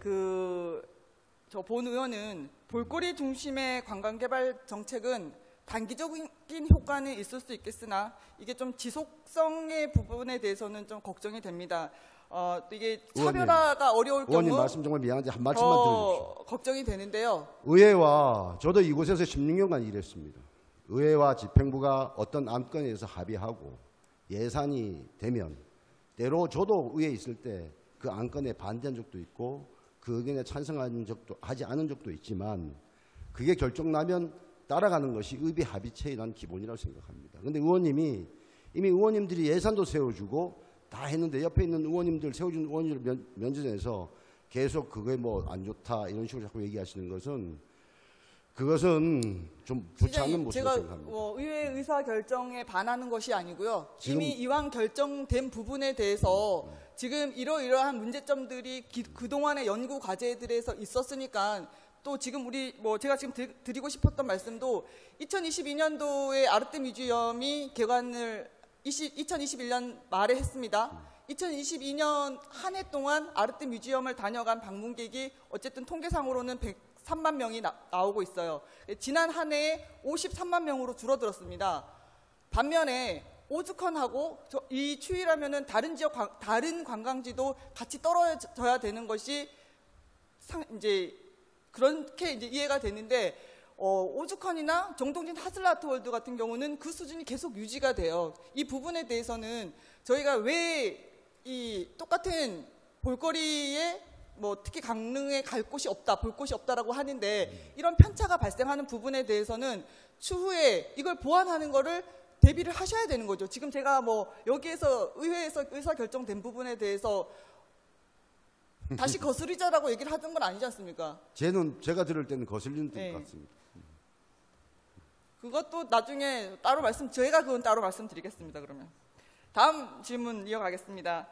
Speaker 6: 저 본 의원은 볼거리 중심의 관광개발 정책은 단기적인 효과는 있을 수 있겠으나 이게 좀 지속성의 부분에 대해서는 좀 걱정이 됩니다. 또 이게 차별화가 어려울
Speaker 7: 의원님
Speaker 6: 경우
Speaker 7: 말씀 정말 미안한데 한 말씀만 들어주십시오.
Speaker 6: 걱정이 되는데요.
Speaker 7: 의회와 저도 이곳에서 16년간 일했습니다. 의회와 집행부가 어떤 안건에 대해서 합의하고 예산이 되면 때로 저도 의회에 있을 때 그 안건에 반대한 적도 있고 그 의견에 찬성한 적도 하지 않은 적도 있지만 그게 결정 나면 따라가는 것이 의비 합의체에 난 기본이라고 생각합니다. 그런데 의원님이 이미 의원님들이 예산도 세워주고 다 했는데 옆에 있는 의원님들 세워준 의원님들 면전에서 계속 그게 뭐 안 좋다 이런 식으로 자꾸 얘기하시는 것은 그것은 좀 좋지 않는 모습을
Speaker 6: 제가
Speaker 7: 생각합니다.
Speaker 6: 의회 의사 결정에 반하는 것이 아니고요.
Speaker 7: 지금
Speaker 6: 이미 이왕 결정된 부분에 대해서 지금 이러이러한 문제점들이 그동안의 연구 과제들에서 있었으니까 또 지금 제가 지금 드리고 싶었던 말씀도 2022년도에 아르테 뮤지엄이 개관을 2021년 말에 했습니다. 2022년 한 해 동안 아르테 뮤지엄을 다녀간 방문객이 어쨌든 통계상으로는 103만 명이 나오고 있어요. 지난 한 해에 53만 명으로 줄어들었습니다. 반면에 오죽헌하고 이 추이라면은 다른 관광지도 같이 떨어져야 되는 것이 이제 그렇게 이제 이해가 되는데 오죽헌이나 정동진 하슬라트월드 같은 경우는 그 수준이 계속 유지가 돼요. 이 부분에 대해서는 저희가 왜 이 똑같은 볼거리에 특히 강릉에 갈 곳이 없다, 볼 곳이 없다라고 하는데 이런 편차가 발생하는 부분에 대해서는 추후에 이걸 보완하는 거를 대비를 하셔야 되는 거죠. 지금 제가 여기에서 의회에서 의사 결정된 부분에 대해서 다시 거스르자라고 얘기를 하던 건 아니지 않습니까?
Speaker 7: 제가 들을 때는 거슬리는 뜻 같습니다.
Speaker 6: 그것도 나중에 그건 따로 말씀드리겠습니다. 그러면 다음 질문 이어가겠습니다.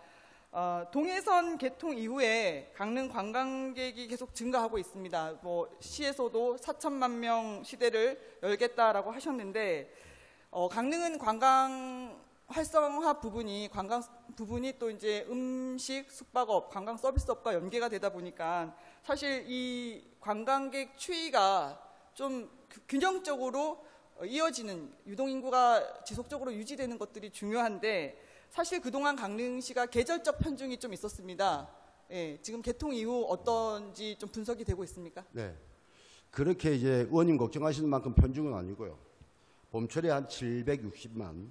Speaker 6: 동해선 개통 이후에 강릉 관광객이 계속 증가하고 있습니다. 시에서도 4천만 명 시대를 열겠다라고 하셨는데 강릉은 관광 활성화 부분이 또 이제 음식, 숙박업, 관광 서비스업과 연계가 되다 보니까 사실 이 관광객 추이가 좀 균형적으로 이어지는 유동인구가 지속적으로 유지되는 것들이 중요한데 사실 그동안 강릉시가 계절적 편중이 좀 있었습니다. 지금 개통 이후 어떤지 좀 분석이 되고 있습니까?
Speaker 7: 네, 그렇게 이제 의원님 걱정하시는 만큼 편중은 아니고요. 봄철에 한 780만,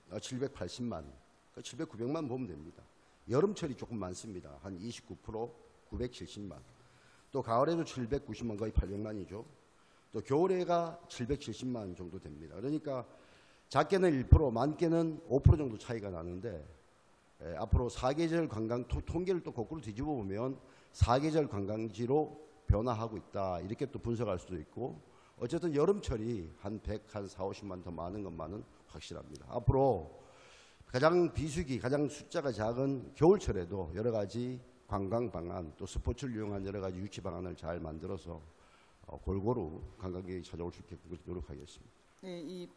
Speaker 7: 700만 보면 됩니다. 여름철이 조금 많습니다. 한 29%, 970만. 또 가을에도 790만, 거의 800만이죠. 또 겨울에가 770만 정도 됩니다. 그러니까 작게는 1%, 많게는 5% 정도 차이가 나는데 앞으로 4계절 관광 통계를 또 거꾸로 뒤집어 보면 4계절 관광지로 변화하고 있다. 이렇게 또 분석할 수도 있고 어쨌든 여름철이 한 140, 50만 더 많은 것만은 확실합니다. 앞으로 가장 비수기, 가장 숫자가 작은 겨울철에도 여러 가지 관광 방안 또 스포츠를 이용한 여러 가지 유치 방안을 잘 만들어서 골고루 관광객이 찾아올 수 있게끔 노력하겠습니다.
Speaker 6: 네, 이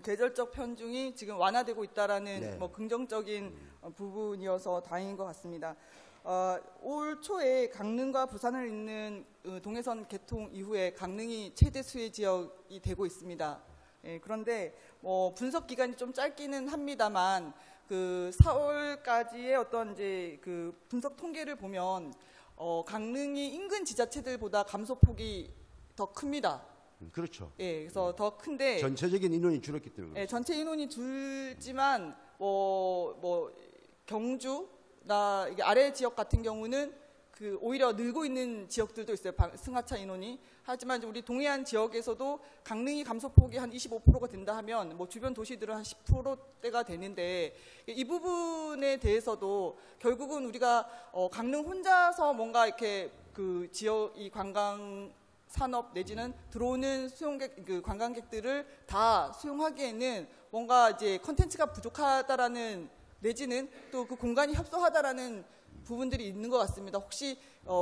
Speaker 6: 계절적 편중이 지금 완화되고 있다라는
Speaker 7: 네.
Speaker 6: 긍정적인 부분이어서 다행인 것 같습니다. 올 초에 강릉과 부산을 잇는 동해선 개통 이후에 강릉이 최대 수혜 지역이 되고 있습니다. 그런데 분석 기간이 좀 짧기는 합니다만 그 4월까지의 어떤 이제 그 분석 통계를 보면 강릉이 인근 지자체들보다 감소폭이 더 큽니다.
Speaker 7: 그렇죠.
Speaker 6: 그래서 더 큰데
Speaker 7: 전체적인 인원이 줄었기 때문에.
Speaker 6: 전체 인원이 줄지만 경주나 이게 아래 지역 같은 경우는 그 오히려 늘고 있는 지역들도 있어요. 승하차 인원이. 하지만 우리 동해안 지역에서도 강릉이 감소폭이 한 25%가 된다 하면 주변 도시들은 한 10%대가 되는데 이 부분에 대해서도 결국은 우리가 강릉 혼자서 뭔가 이렇게 그 지역 이 관광 산업 내지는 들어오는 관광객들을 다 수용하기에는 뭔가 이제 컨텐츠가 부족하다라는 내지는 또 그 공간이 협소하다라는 부분들이 있는 것 같습니다. 혹시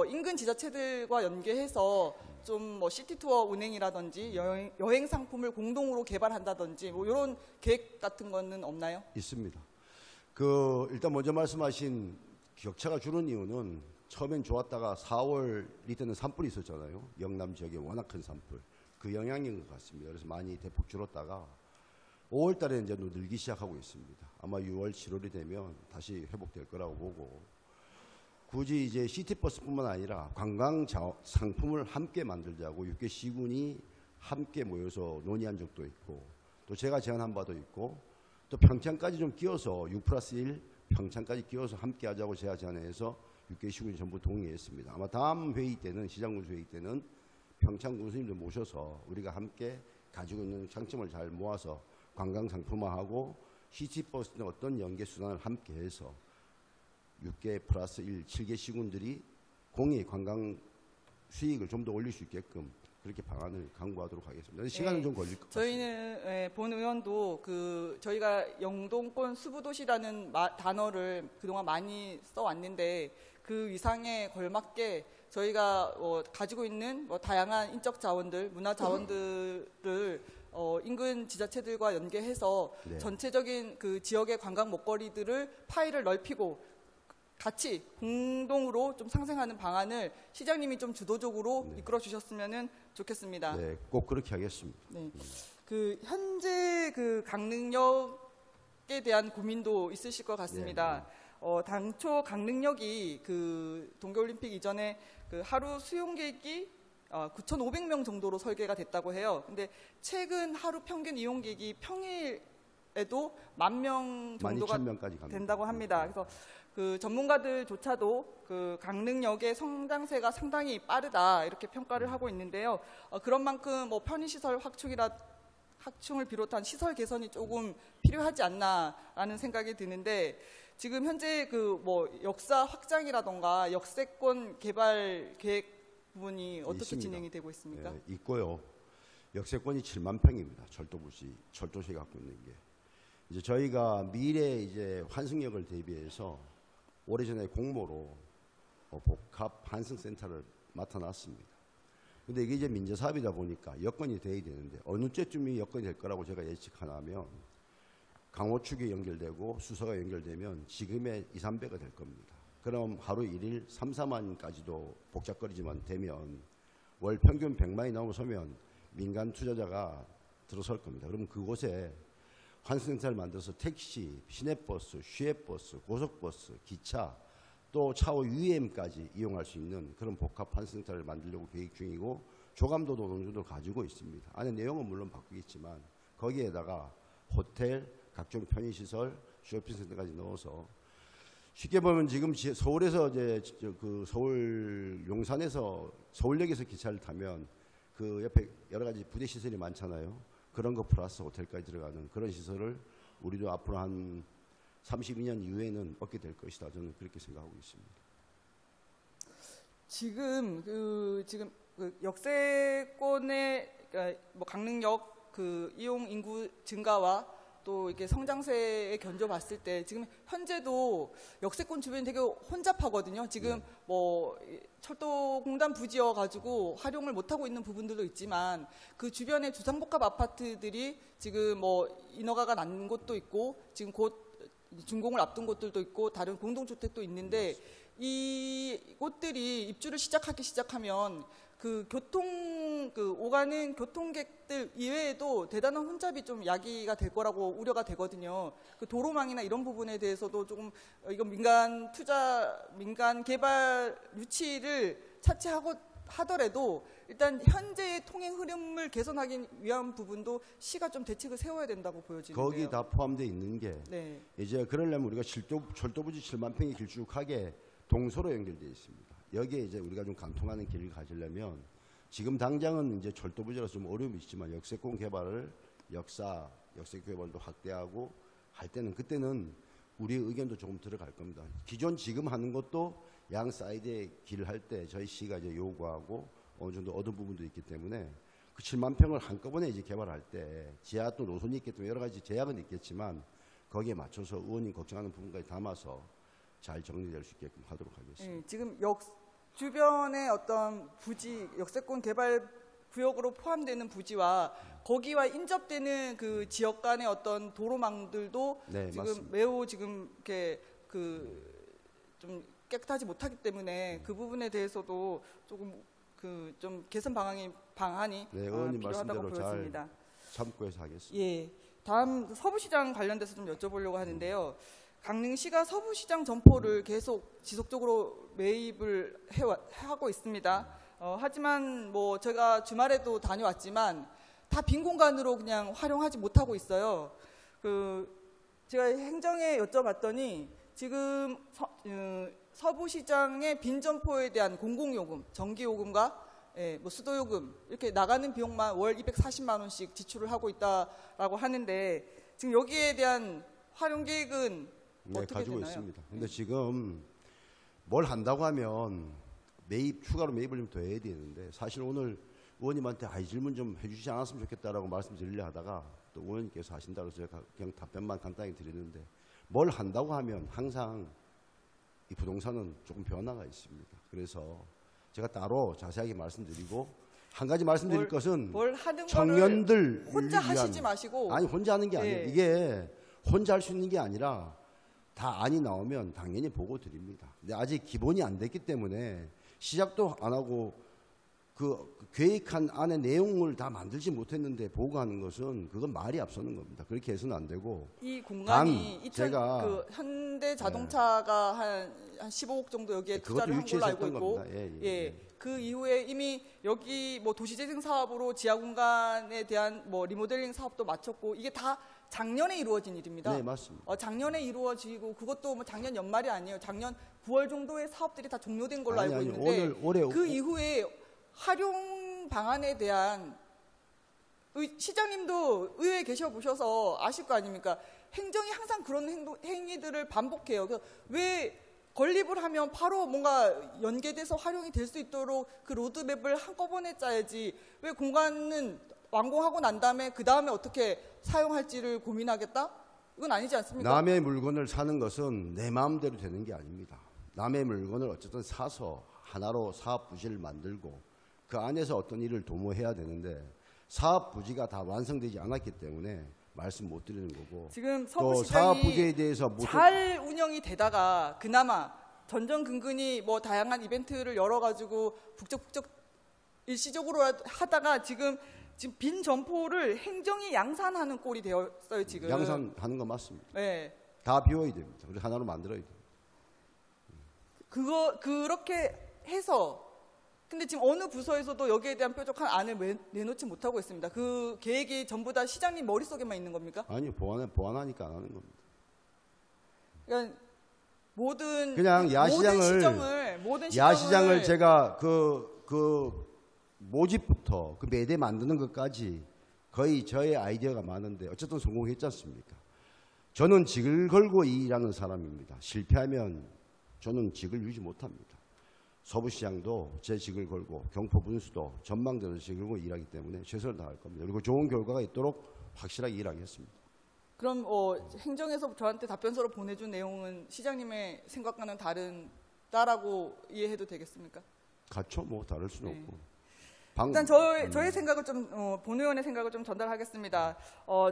Speaker 6: 인근 지자체들과 연계해서 좀 시티 투어 운행이라든지 여행 상품을 공동으로 개발한다든지 이런 계획 같은 거는 없나요?
Speaker 7: 있습니다. 일단 먼저 말씀하신 격차가 줄은 이유는 처음엔 좋았다가 4월이 때는 산불이 있었잖아요. 영남 지역에 워낙 큰 산불. 그 영향인 것 같습니다. 그래서 많이 대폭 줄었다가 5월 달에 이제 늘기 시작하고 있습니다. 아마 6월, 7월이 되면 다시 회복될 거라고 보고 굳이 이제 시티버스뿐만 아니라 관광 상품을 함께 만들자고 6개 시군이 함께 모여서 논의한 적도 있고 또 제가 제안한 바도 있고 또 평창까지 좀 끼워서 6+1 평창까지 끼워서 함께 하자고 제가 제안해서 6개 시군이 전부 동의했습니다. 아마 다음 회의 때는 시장군수 회의 때는 평창 군수님들 모셔서 우리가 함께 가지고 있는 장점을 잘 모아서 관광 상품화하고 시티버스는 어떤 연계 수단을 함께해서 6개 플러스 1, 7개 시군들이 공익 관광 수익을 좀 더 올릴 수 있게끔 그렇게 방안을 강구하도록 하겠습니다. 시간은 좀 걸릴 것 같습니다.
Speaker 6: 저희는 본 의원도 그 저희가 영동권 수부도시라는 단어를 그동안 많이 써왔는데 그 위상에 걸맞게 저희가 가지고 있는 다양한 인적 자원들, 문화 자원들을 인근 지자체들과 연계해서
Speaker 7: 네.
Speaker 6: 전체적인 그 지역의 관광 먹거리들을 파일을 넓히고 같이 공동으로 좀 상생하는 방안을 시장님이 좀 주도적으로
Speaker 7: 네.
Speaker 6: 이끌어 주셨으면 좋겠습니다.
Speaker 7: 네, 꼭 그렇게 하겠습니다.
Speaker 6: 네. 그 현재 그 강릉역에 대한 고민도 있으실 것 같습니다. 당초 강릉역이 그 동계올림픽 이전에 그 하루 수용객이 9,500명 정도로 설계가 됐다고 해요. 근데 최근 하루 평균 이용객이 평일에도 10,000명 정도가
Speaker 7: 12,000명까지 갑니다.
Speaker 6: 된다고 합니다. 그래서 그 전문가들조차도 그 강릉역의 성장세가 상당히 빠르다 이렇게 평가를 하고 있는데요. 그런 만큼 편의시설 확충을 비롯한 시설 개선이 조금 필요하지 않나라는 생각이 드는데 지금 현재 그 역사 확장이라던가 역세권 개발 계획 부분이 어떻게
Speaker 7: 있습니다.
Speaker 6: 진행이 되고 있습니까?
Speaker 7: 네, 있고요. 역세권이 7만 평입니다. 철도시 갖고 있는 게. 이제 저희가 미래 이제 환승역을 대비해서 오래전에 공모로 복합 환승센터를 맡아놨습니다. 근데 이게 이제 민재사업이다 보니까 여건이 돼야 되는데 어느 때쯤이 여건이 될 거라고 제가 예측하냐면 강호축이 연결되고 수서가 연결되면 지금의 2, 3배가 될 겁니다. 그럼 하루 1일 3, 4만까지도 복잡거리지만 되면 월 평균 100만이 넘어서면 민간 투자자가 들어설 겁니다. 그러면 그곳에 환승센터를 만들어서 택시, 시내버스, 시외버스, 고속버스, 기차, 또 차후 UM까지 이용할 수 있는 그런 복합 환승센터를 만들려고 계획 중이고 조감도도 어느 정도 가지고 있습니다. 안에 내용은 물론 바꾸겠지만 거기에다가 호텔, 각종 편의시설, 쇼핑센터까지 넣어서 쉽게 보면 지금 서울에서 이제 그 서울 용산에서 서울역에서 기차를 타면 그 옆에 여러 가지 부대 시설이 많잖아요. 그런 거 플러스 호텔까지 들어가는 그런 시설을 우리도 앞으로 한 32년 이후에는 얻게 될 것이다. 저는 그렇게 생각하고 있습니다.
Speaker 6: 지금 그 역세권의 그러니까 강릉역 그 이용 인구 증가와 또 이렇게 성장세에 견줘 봤을 때 지금 현재도 역세권 주변이 되게 혼잡하거든요. 지금 철도공단 부지여 가지고 활용을 못 하고 있는 부분들도 있지만 그 주변에 주상복합 아파트들이 지금 인허가가 난 곳도 있고 지금 곧 준공을 앞둔 곳들도 있고 다른 공동주택도 있는데 이 곳들이 입주를 시작하면 그 오가는 교통객들 이외에도 대단한 혼잡이 좀 야기가 될 거라고 우려가 되거든요. 그 도로망이나 이런 부분에 대해서도 조금 이건 민간 개발 유치를 차치하고 하더라도 일단 현재의 통행 흐름을 개선하기 위한 부분도 시가 좀 대책을 세워야 된다고 보여지는데요.
Speaker 7: 거기 다 포함되어 있는 게
Speaker 6: 네.
Speaker 7: 이제 그러려면 우리가 철도부지 7만 평이 길쭉하게 동서로 연결되어 있습니다. 여기에 이제 우리가 좀 관통하는 길을 가지려면 지금 당장은 이제 철도부지라서 좀 어려움이 있지만 역세권 개발을 역세 개발도 확대하고 할 때는 그때는 우리의 의견도 조금 들어갈 겁니다. 기존 지금 하는 것도 양 사이드에 길을 할 때 저희 시가 이제 요구하고 어느 정도 얻은 부분도 있기 때문에 그 7만 평을 한꺼번에 이제 개발할 때 지하 또 노선이 있기 때문에 여러 가지 제약은 있겠지만 거기에 맞춰서 의원님 걱정하는 부분까지 담아서 잘 정리될 수 있게끔 하도록 하겠습니다.
Speaker 6: 지금 주변의 어떤 부지, 역세권 개발 구역으로 포함되는 부지와 거기와 인접되는 그 지역 간의 어떤 도로망들도
Speaker 7: 네,
Speaker 6: 지금
Speaker 7: 맞습니다.
Speaker 6: 매우 지금 이렇게 좀 깨끗하지 못하기 때문에 그 부분에 대해서도 조금 좀 개선 방안이
Speaker 7: 네, 의원님
Speaker 6: 필요하다고
Speaker 7: 말씀대로 잘
Speaker 6: 보여집니다.
Speaker 7: 참고해서 하겠습니다.
Speaker 6: 예, 다음 서부시장 관련돼서 좀 여쭤보려고 하는데요. 강릉시가 서부시장 점포를 계속 지속적으로 매입을 하고 있습니다. 하지만 제가 주말에도 다녀왔지만 다 빈 공간으로 그냥 활용하지 못하고 있어요. 제가 행정에 여쭤봤더니 지금 서부시장의 빈 점포에 대한 공공요금, 전기요금과 예, 뭐 수도요금 이렇게 나가는 비용만 월 240만 원씩 지출을 하고 있다라고 하는데 지금 여기에 대한 활용 계획은
Speaker 7: 네,
Speaker 6: 어떻게
Speaker 7: 가지고
Speaker 6: 되나요?
Speaker 7: 있습니다. 근데 지금 뭘 한다고 하면 추가로 매입을 좀 더 해야 되는데 사실 오늘 의원님한테 이 질문 좀 해주지 않았으면 좋겠다라고 말씀드리려 하다가 또 의원님께서 하신다고 해서 제가 그냥 답변만 간단히 드리는데 뭘 한다고 하면 항상 이 부동산은 조금 변화가 있습니다. 그래서 제가 따로 자세하게 말씀드리고 한 가지 말씀드릴 것은
Speaker 6: 뭘 하는
Speaker 7: 청년들
Speaker 6: 거를 혼자 하시지 마시고
Speaker 7: 아니 혼자 하는 게 아니에요.
Speaker 6: 예.
Speaker 7: 이게 혼자 할 수 있는 게 아니라 다 안이 나오면 당연히 보고 드립니다. 근데 아직 기본이 안 됐기 때문에 시작도 안 하고 그 계획한 안의 내용을 다 만들지 못했는데 보고하는 것은 그건 말이 앞서는 겁니다. 그렇게 해서는 안 되고
Speaker 6: 이 공간이
Speaker 7: 단 제가
Speaker 6: 그 현대 자동차가 한 15억 정도 여기에
Speaker 7: 그것도
Speaker 6: 투자를 한 걸로
Speaker 7: 유치해서
Speaker 6: 알고
Speaker 7: 했던
Speaker 6: 있고
Speaker 7: 겁니다. 예, 예,
Speaker 6: 예.
Speaker 7: 예.
Speaker 6: 그 이후에 이미 여기 뭐 도시재생 사업으로 지하 공간에 대한 뭐 리모델링 사업도 마쳤고 이게 다 작년에 이루어진 일입니다.
Speaker 7: 네, 맞습니다.
Speaker 6: 작년에 이루어지고 그것도 뭐 작년 연말이 아니에요. 작년 9월 정도에 사업들이 다 종료된 걸로 알고 있는데
Speaker 7: 올해
Speaker 6: 그 이후에 활용 방안에 대한 시장님도 의회에 계셔 보셔서 아실 거 아닙니까? 행정이 항상 그런 행위들을 반복해요. 그래서 왜 건립을 하면 바로 뭔가 연계돼서 활용이 될 수 있도록 그 로드맵을 한꺼번에 짜야지 왜 공간은 완공하고 난 다음에 그 다음에 어떻게 사용할지를 고민하겠다? 이건 아니지 않습니까?
Speaker 7: 남의 물건을 사는 것은 내 마음대로 되는 게 아닙니다. 남의 물건을 어쨌든 사서 하나로 사업 부지를 만들고 그 안에서 어떤 일을 도모해야 되는데 사업 부지가 다 완성되지 않았기 때문에 말씀 못 드리는 거고
Speaker 6: 지금
Speaker 7: 또 사업 부지에
Speaker 6: 서부시장이
Speaker 7: 대해서
Speaker 6: 잘 운영이 되다가 그나마 전전근근히 뭐 다양한 이벤트를 열어가지고 북적북적 일시적으로 하다가 지금 빈 점포를 행정이 양산하는 꼴이 되었어요 지금.
Speaker 7: 양산하는 거 맞습니다.
Speaker 6: 네.
Speaker 7: 다 비워야 됩니다. 우리 하나로 만들어야 돼요.
Speaker 6: 그렇게 해서 근데 지금 어느 부서에서도 여기에 대한 뾰족한 안을 내놓지 못하고 있습니다. 그 계획이 전부 다 시장님 머릿속에만 있는 겁니까?
Speaker 7: 아니요, 보완하니까 안 하는 겁니다.
Speaker 6: 그러니까
Speaker 7: 그냥 야시장을 제가 그 모집부터 그 매대 만드는 것까지 거의 저의 아이디어가 많은데 어쨌든 성공했지 않습니까? 저는 직을 걸고 일하는 사람입니다. 실패하면 저는 직을 유지 못합니다. 서부시장도 제 직을 걸고 경포분수도 전망대로 직을 걸고 일하기 때문에 최선을 다할 겁니다. 그리고 좋은 결과가 있도록 확실하게 일하겠습니다.
Speaker 6: 그럼 행정에서 저한테 답변서로 보내준 내용은 시장님의 생각과는 다르다라고 이해해도 되겠습니까?
Speaker 7: 같죠. 뭐 다를 수는
Speaker 6: 네.
Speaker 7: 없고.
Speaker 6: 일단 저의 생각을 좀 본 의원의 생각을 좀 전달하겠습니다.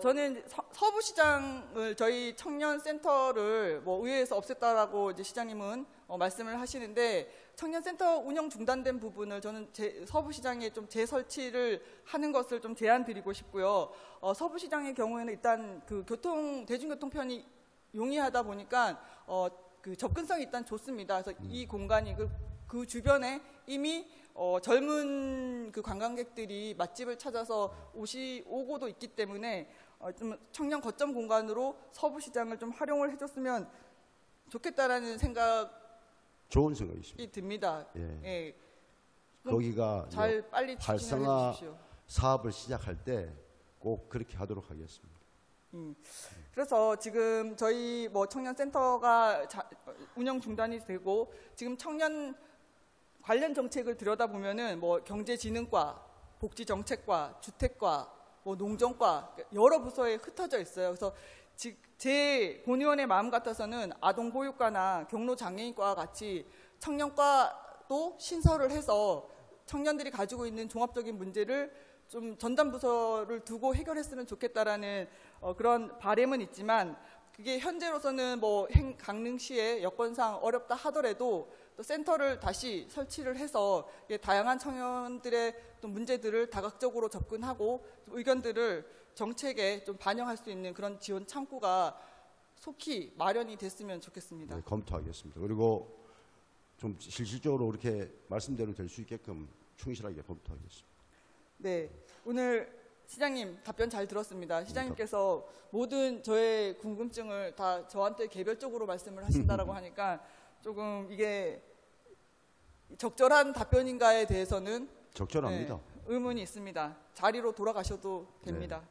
Speaker 6: 저는 서부시장을 저희 청년센터를 뭐 의회에서 없앴다라고 이제 시장님은 말씀을 하시는데 청년센터 운영 중단된 부분을 저는 서부시장에 좀 재설치를 하는 것을 좀 제안드리고 싶고요. 서부시장의 경우에는 일단 그 대중교통편이 용이하다 보니까 그 접근성이 일단 좋습니다. 그래서 이 공간이 그 주변에 이미 젊은 그 관광객들이 맛집을 찾아서 오고도 있기 때문에 좀 청년 거점 공간으로 서부시장을 좀 활용을 해줬으면 좋겠다라는 생각이
Speaker 7: 좋은 생각이십니다.
Speaker 6: 듭니다.
Speaker 7: 예.
Speaker 6: 예.
Speaker 7: 거기가
Speaker 6: 빨리 추진을
Speaker 7: 활성화
Speaker 6: 해주십시오.
Speaker 7: 사업을 시작할 때 꼭 그렇게 하도록 하겠습니다.
Speaker 6: 그래서 지금 저희 뭐 청년센터가 운영 중단이 되고 지금 청년 관련 정책을 들여다보면은 뭐 경제진흥과, 복지정책과, 주택과, 뭐 농정과 여러 부서에 흩어져 있어요. 그래서 제 본의원의 마음 같아서는 아동보육과나 경로장애인과와 같이 청년과도 신설을 해서 청년들이 가지고 있는 종합적인 문제를 좀 전담 부서를 두고 해결했으면 좋겠다라는 그런 바람은 있지만 그게 현재로서는 뭐 강릉시의 여건상 어렵다 하더라도 또 센터를 다시 설치를 해서 다양한 청년들의 또 문제들을 다각적으로 접근하고 의견들을 정책에 좀 반영할 수 있는 그런 지원 창구가 속히 마련이 됐으면 좋겠습니다.
Speaker 7: 네, 검토하겠습니다. 그리고 좀 실질적으로 그렇게 말씀대로 될 수 있게끔 충실하게 검토하겠습니다.
Speaker 6: 네, 오늘 시장님 답변 잘 들었습니다. 시장님께서 모든 저의 궁금증을 다 저한테 개별적으로 말씀을 하신다라고 하니까 조금 이게 적절한 답변인가에 대해서는
Speaker 7: 적절합니다.
Speaker 6: 네, 의문이 있습니다. 자리로 돌아가셔도 됩니다.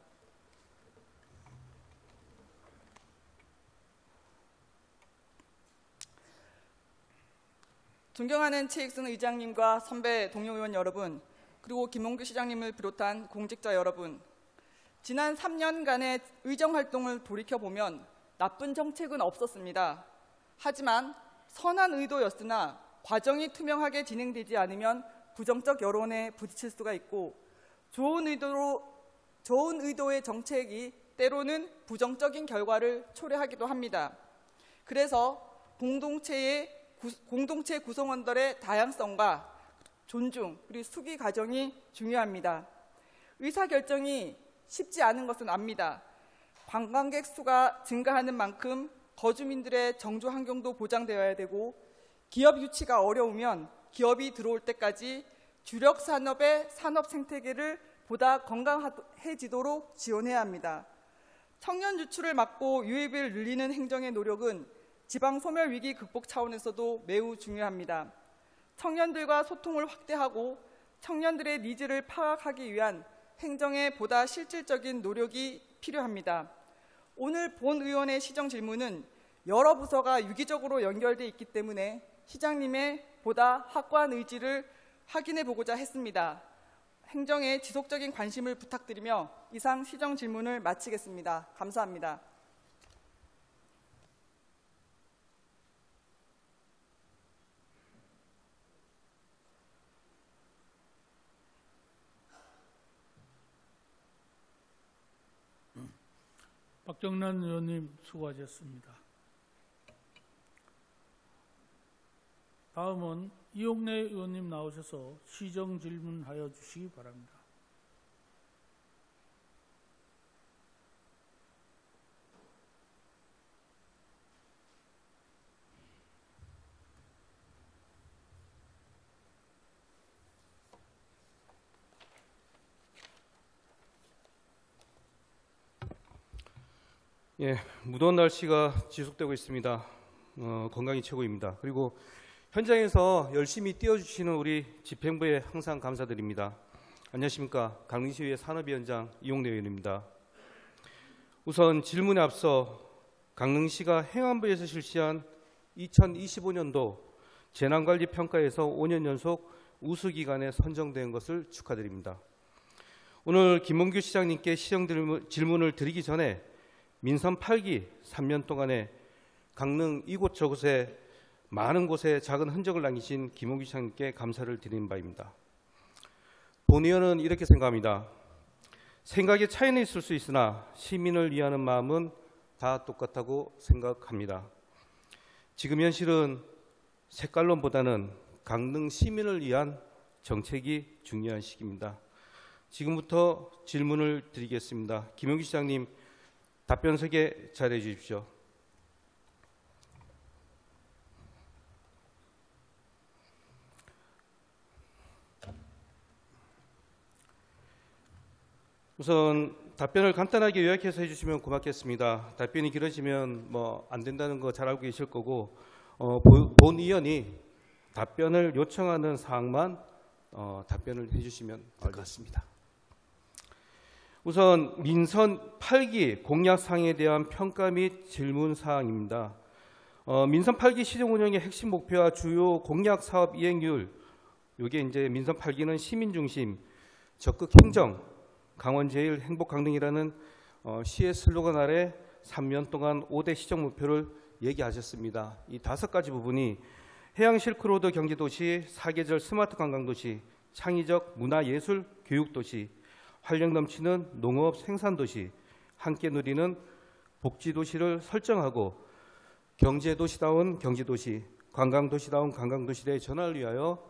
Speaker 6: 존경하는 최익순 의장님과 선배 동료 의원 여러분, 그리고 김홍규 시장님을 비롯한 공직자 여러분, 지난 3년간의 의정활동을 돌이켜보면 나쁜 정책은 없었습니다. 하지만 선한 의도였으나 과정이 투명하게 진행되지 않으면 부정적 여론에 부딪힐 수가 있고, 좋은 의도의 정책이 때로는 부정적인 결과를 초래하기도 합니다. 그래서 공동체 구성원들의 다양성과 존중 그리고 수기 과정이 중요합니다. 의사결정이 쉽지 않은 것은 압니다. 관광객 수가 증가하는 만큼 거주민들의 정주 환경도 보장되어야 되고, 기업 유치가 어려우면 기업이 들어올 때까지 주력 산업의 산업 생태계를 보다 건강해지도록 지원해야 합니다. 청년 유출을 막고 유입을 늘리는 행정의 노력은 지방 소멸 위기 극복 차원에서도 매우 중요합니다. 청년들과 소통을 확대하고 청년들의 니즈를 파악하기 위한 행정의 보다 실질적인 노력이 필요합니다. 오늘 본 의원의 시정 질문은 여러 부서가 유기적으로 연결돼 있기 때문에 시장님의 보다 확고한 의지를 확인해 보고자 했습니다. 행정에 지속적인 관심을 부탁드리며 이상 시정 질문을 마치겠습니다. 감사합니다.
Speaker 1: 박경란 의원님 수고하셨습니다. 다음은 이용래 의원님 나오셔서 시정 질문하여 주시기 바랍니다.
Speaker 4: 예, 무더운 날씨가 지속되고 있습니다. 건강이 최고입니다. 그리고 현장에서 열심히 뛰어주시는 우리 집행부에 항상 감사드립니다. 안녕하십니까. 강릉시의회 산업위원장 이용래 의원입니다. 우선 질문에 앞서 강릉시가 행안부에서 실시한 2025년도 재난관리평가에서 5년 연속 우수기관에 선정된 것을 축하드립니다. 오늘 김홍규 시장님께 시정 질문을 드리기 전에 민선 8기 3년 동안에 강릉 이곳저곳에 많은 곳에 작은 흔적을 남기신 김홍규 시장님께 감사를 드리는 바입니다. 본 의원은 이렇게 생각합니다. 생각에 차이는 있을 수 있으나 시민을 위하는 마음은 다 똑같다고 생각합니다. 지금 현실은 색깔론보다는 강릉 시민을 위한 정책이 중요한 시기입니다. 지금부터 질문을 드리겠습니다. 김홍규 시장님 답변석에 자리해 주십시오. 우선 답변을 간단하게 요약해서 해주시면 고맙겠습니다. 답변이 길어지면 안 된다는 거 잘 알고 계실 거고, 본 의원이 답변을 요청하는 사항만 답변을 해주시면 될 것 같습니다. 우선 민선 8기 공약사항에 대한 평가 및 질문 사항입니다. 민선 8기 시정 운영의 핵심 목표와 주요 공약 사업 이행률, 이게 이제 민선 8기는 시민 중심, 적극 행정, 강원 제일 행복 강릉이라는 시의 슬로건 아래 3년 동안 5대 시정 목표를 얘기하셨습니다. 이 5가지 부분이 해양 실크로드 경제도시, 사계절 스마트 관광도시, 창의적 문화예술 교육도시, 활력 넘치는 농업 생산도시, 함께 누리는 복지도시를 설정하고 경제도시다운 경제도시, 관광도시다운 관광도시의 전환을 위하여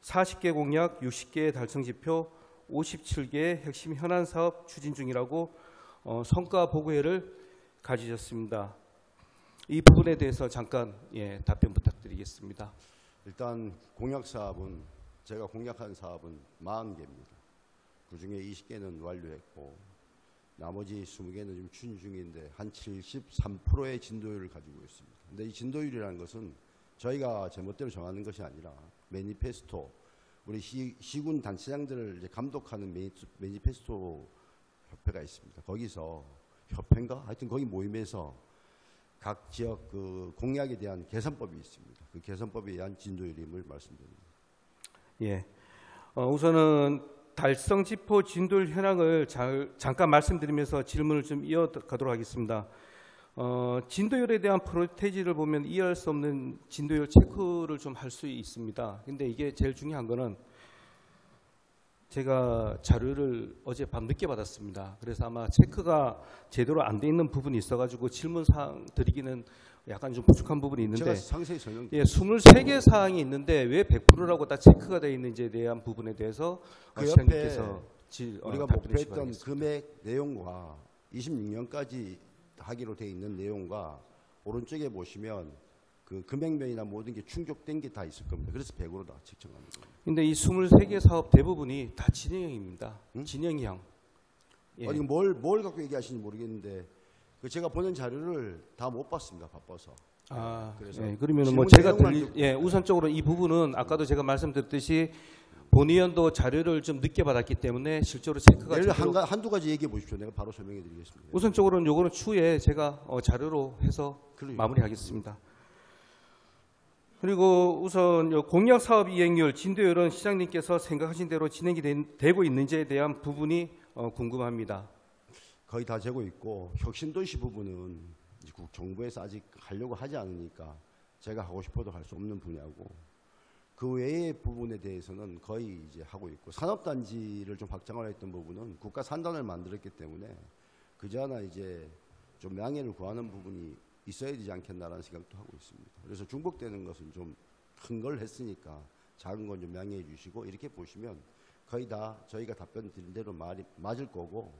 Speaker 4: 40개 공약, 60개의 달성지표, 57개의 핵심 현안 사업 추진 중이라고 성과 보고회를 가지셨습니다. 이 부분에 대해서 잠깐 답변 부탁드리겠습니다.
Speaker 7: 일단 공약 사업은 제가 공약한 사업은 40개입니다. 그중에 20개는 완료했고 나머지 20개는 지금 추진 중인데 한 73%의 진도율을 가지고 있습니다. 근데 이 진도율이라는 것은 저희가 제멋대로 정하는 것이 아니라 매니페스토, 우리 시군 단체장들을 이제 감독하는 매니페스토 협회가 있습니다. 거기서 협회인가? 하여튼 거기 모임에서 각 지역 그 공약에 대한 개선법이 있습니다. 그 개선법에 의한 진도율임을 말씀드립니다.
Speaker 4: 예. 우선은 달성 지표 진도율 현황을 잠깐 말씀드리면서 질문을 좀 이어가도록 하겠습니다. 진도율에 대한 프로테지를 보면 이해할 수 없는 진도율 체크를 좀 할 수 있습니다. 근데 이게 제일 중요한 거는 제가 자료를 어젯밤 늦게 받았습니다. 그래서 아마 체크가 제대로 안 돼 있는 부분이 있어가지고 질문사항 드리기는 약간 좀 부족한 부분이 있는데,
Speaker 7: 제가 상세히 설명.
Speaker 4: 예, 23개 사항이 있는데 왜 100%라고 다 체크가 되어 있는지에 대한 부분에 대해서
Speaker 7: 그
Speaker 4: 시장님께서
Speaker 7: 우리가 목표했던 금액 내용과 26년까지 하기로 되어 있는 내용과 오른쪽에 보시면 그 금액면이나 모든 게 충족된 게 다 있을 겁니다. 그래서 100으로 다 책정하는 겁니다.
Speaker 4: 근데 이 23개 사업 대부분이 다 진행형입니다. 진행형. 예.
Speaker 7: 아니 뭘 갖고 얘기하시는지 모르겠는데 그 제가 보낸 자료를 다 못 봤습니다. 바빠서. 그래서
Speaker 4: 예, 그러면 뭐
Speaker 7: 질문
Speaker 4: 제가
Speaker 7: 내용만
Speaker 4: 우선적으로 이 부분은 아까도 제가 말씀드렸듯이 본의원도 자료를 좀 늦게 받았기 때문에 실제로 체크가
Speaker 7: 예를
Speaker 4: 제대로
Speaker 7: 한두 가지 얘기해 보십시오. 내가 바로 설명해 드리겠습니다.
Speaker 4: 우선적으로는 요거는 추후에 제가 자료로 해서
Speaker 7: 그러니까.
Speaker 4: 마무리하겠습니다. 그리고 우선 요 공약 사업 이행률, 진도율은 시장님께서 생각하신 대로 진행이 되고 있는지에 대한 부분이 궁금합니다.
Speaker 7: 거의 다 되고 있고 혁신도시 부분은 정부에서 아직 하려고 하지 않으니까 제가 하고 싶어도 할 수 없는 분야고 그 외의 부분에 대해서는 거의 이제 하고 있고 산업단지를 좀 확장을 했던 부분은 국가 산단을 만들었기 때문에 그저 하나 이제 좀 명예를 구하는 부분이 있어야 되지 않겠나라는 생각도 하고 있습니다. 그래서 중복되는 것은 좀 큰 걸 했으니까 작은 건 좀 양해해 주시고 이렇게 보시면 거의 다 저희가 답변 드린 대로 말이 맞을 거고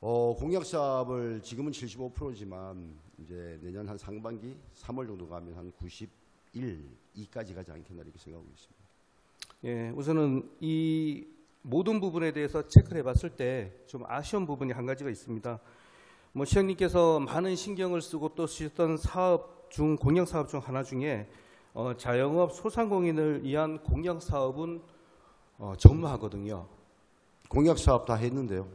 Speaker 7: 공약 사업을 지금은 75%지만 이제 내년 한 상반기 3월 정도 가면 한 91, 2까지 가지 않겠나 이렇게 생각하고 있습니다.
Speaker 4: 예, 우선은 이 모든 부분에 대해서 체크를 해봤을 때 좀 아쉬운 부분이 한 가지가 있습니다. 뭐 시장님께서 많은 신경을 쓰고 또 쓰셨던 사업 중 공약 사업 중 하나 중에 자영업 소상공인을 위한 공약 사업은 전무하거든요.
Speaker 7: 공약 사업 다 했는데요.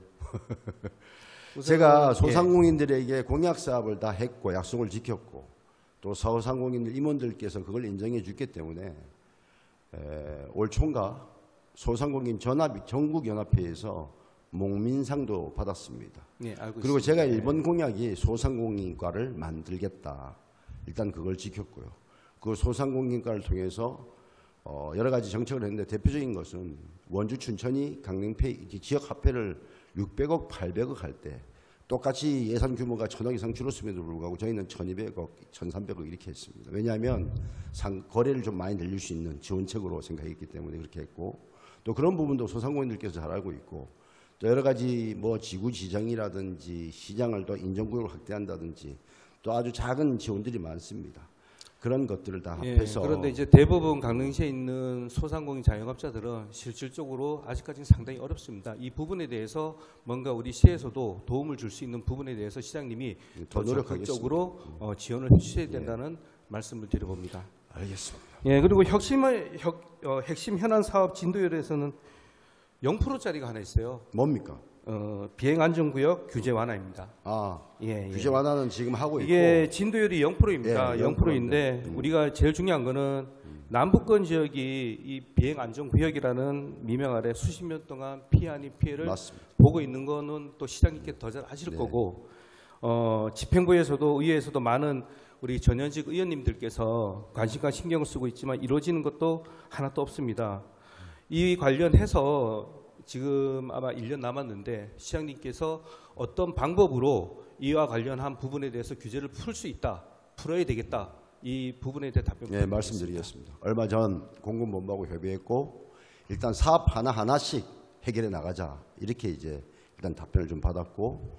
Speaker 7: 제가 소상공인들에게 공약 사업을 다 했고 약속을 지켰고 또 소상공인 임원들께서 그걸 인정해 줬기 때문에 올 총각 소상공인 전국연합회에서 목민상도 받았습니다.
Speaker 4: 네, 알고
Speaker 7: 그리고
Speaker 4: 있습니다.
Speaker 7: 제가 일본 공약이 소상공인과를 만들겠다. 일단 그걸 지켰고요. 그 소상공인과를 통해서 여러 가지 정책을 했는데 대표적인 것은 원주, 춘천이, 강릉 지역 화폐를 600억, 800억 할 때 똑같이 예산 규모가 1000억 이상 줄었음에도 불구하고 저희는 1200억, 1300억 이렇게 했습니다. 왜냐하면 거래를 좀 많이 늘릴 수 있는 지원책으로 생각했기 때문에 그렇게 했고 또 그런 부분도 소상공인들께서 잘 알고 있고 또 여러 가지 뭐 지구 지정이라든지 시장을 또 인정구역을 확대한다든지 또 아주 작은 지원들이 많습니다. 그런 것들을 다 합해서
Speaker 4: 그런데 이제 대부분 강릉시에 있는 소상공인 자영업자들은 실질적으로 아직까지는 상당히 어렵습니다. 이 부분에 대해서 뭔가 우리 시에서도 도움을 줄 수 있는 부분에 대해서 시장님이 더 적극적으로 지원을 해주셔야 된다는 말씀을 드려봅니다.
Speaker 7: 알겠습니다.
Speaker 4: 예, 그리고 핵심 현안 사업 진도율에서는 0%짜리가 하나 있어요.
Speaker 7: 뭡니까?
Speaker 4: 비행 안전구역 규제 완화입니다.
Speaker 7: 규제 완화는 지금 하고 있고
Speaker 4: 이게 진도율이 0%입니다.
Speaker 7: 예,
Speaker 4: 0%인데 우리가 제일 중요한 거는 남부권 지역이 이 비행 안전구역이라는 미명 아래 수십 년 동안 피해 아닌 피해를
Speaker 7: 맞습니다.
Speaker 4: 보고 있는 거는 또 시장님께 더 잘 아실 거고 집행부에서도 의회에서도 많은 우리 전현직 의원님들께서 관심과 신경을 쓰고 있지만 이루어지는 것도 하나도 없습니다. 이 관련해서 지금 아마 1년 남았는데 시장님께서 어떤 방법으로 이와 관련한 부분에 대해서 규제를 풀 수 있다, 풀어야 되겠다, 이 부분에 대해 답변
Speaker 7: 네, 말씀드리겠습니다. 얼마 전 공군본부하고 협의했고 일단 사업 하나하나씩 해결해 나가자 이렇게 이제 일단 답변을 좀 받았고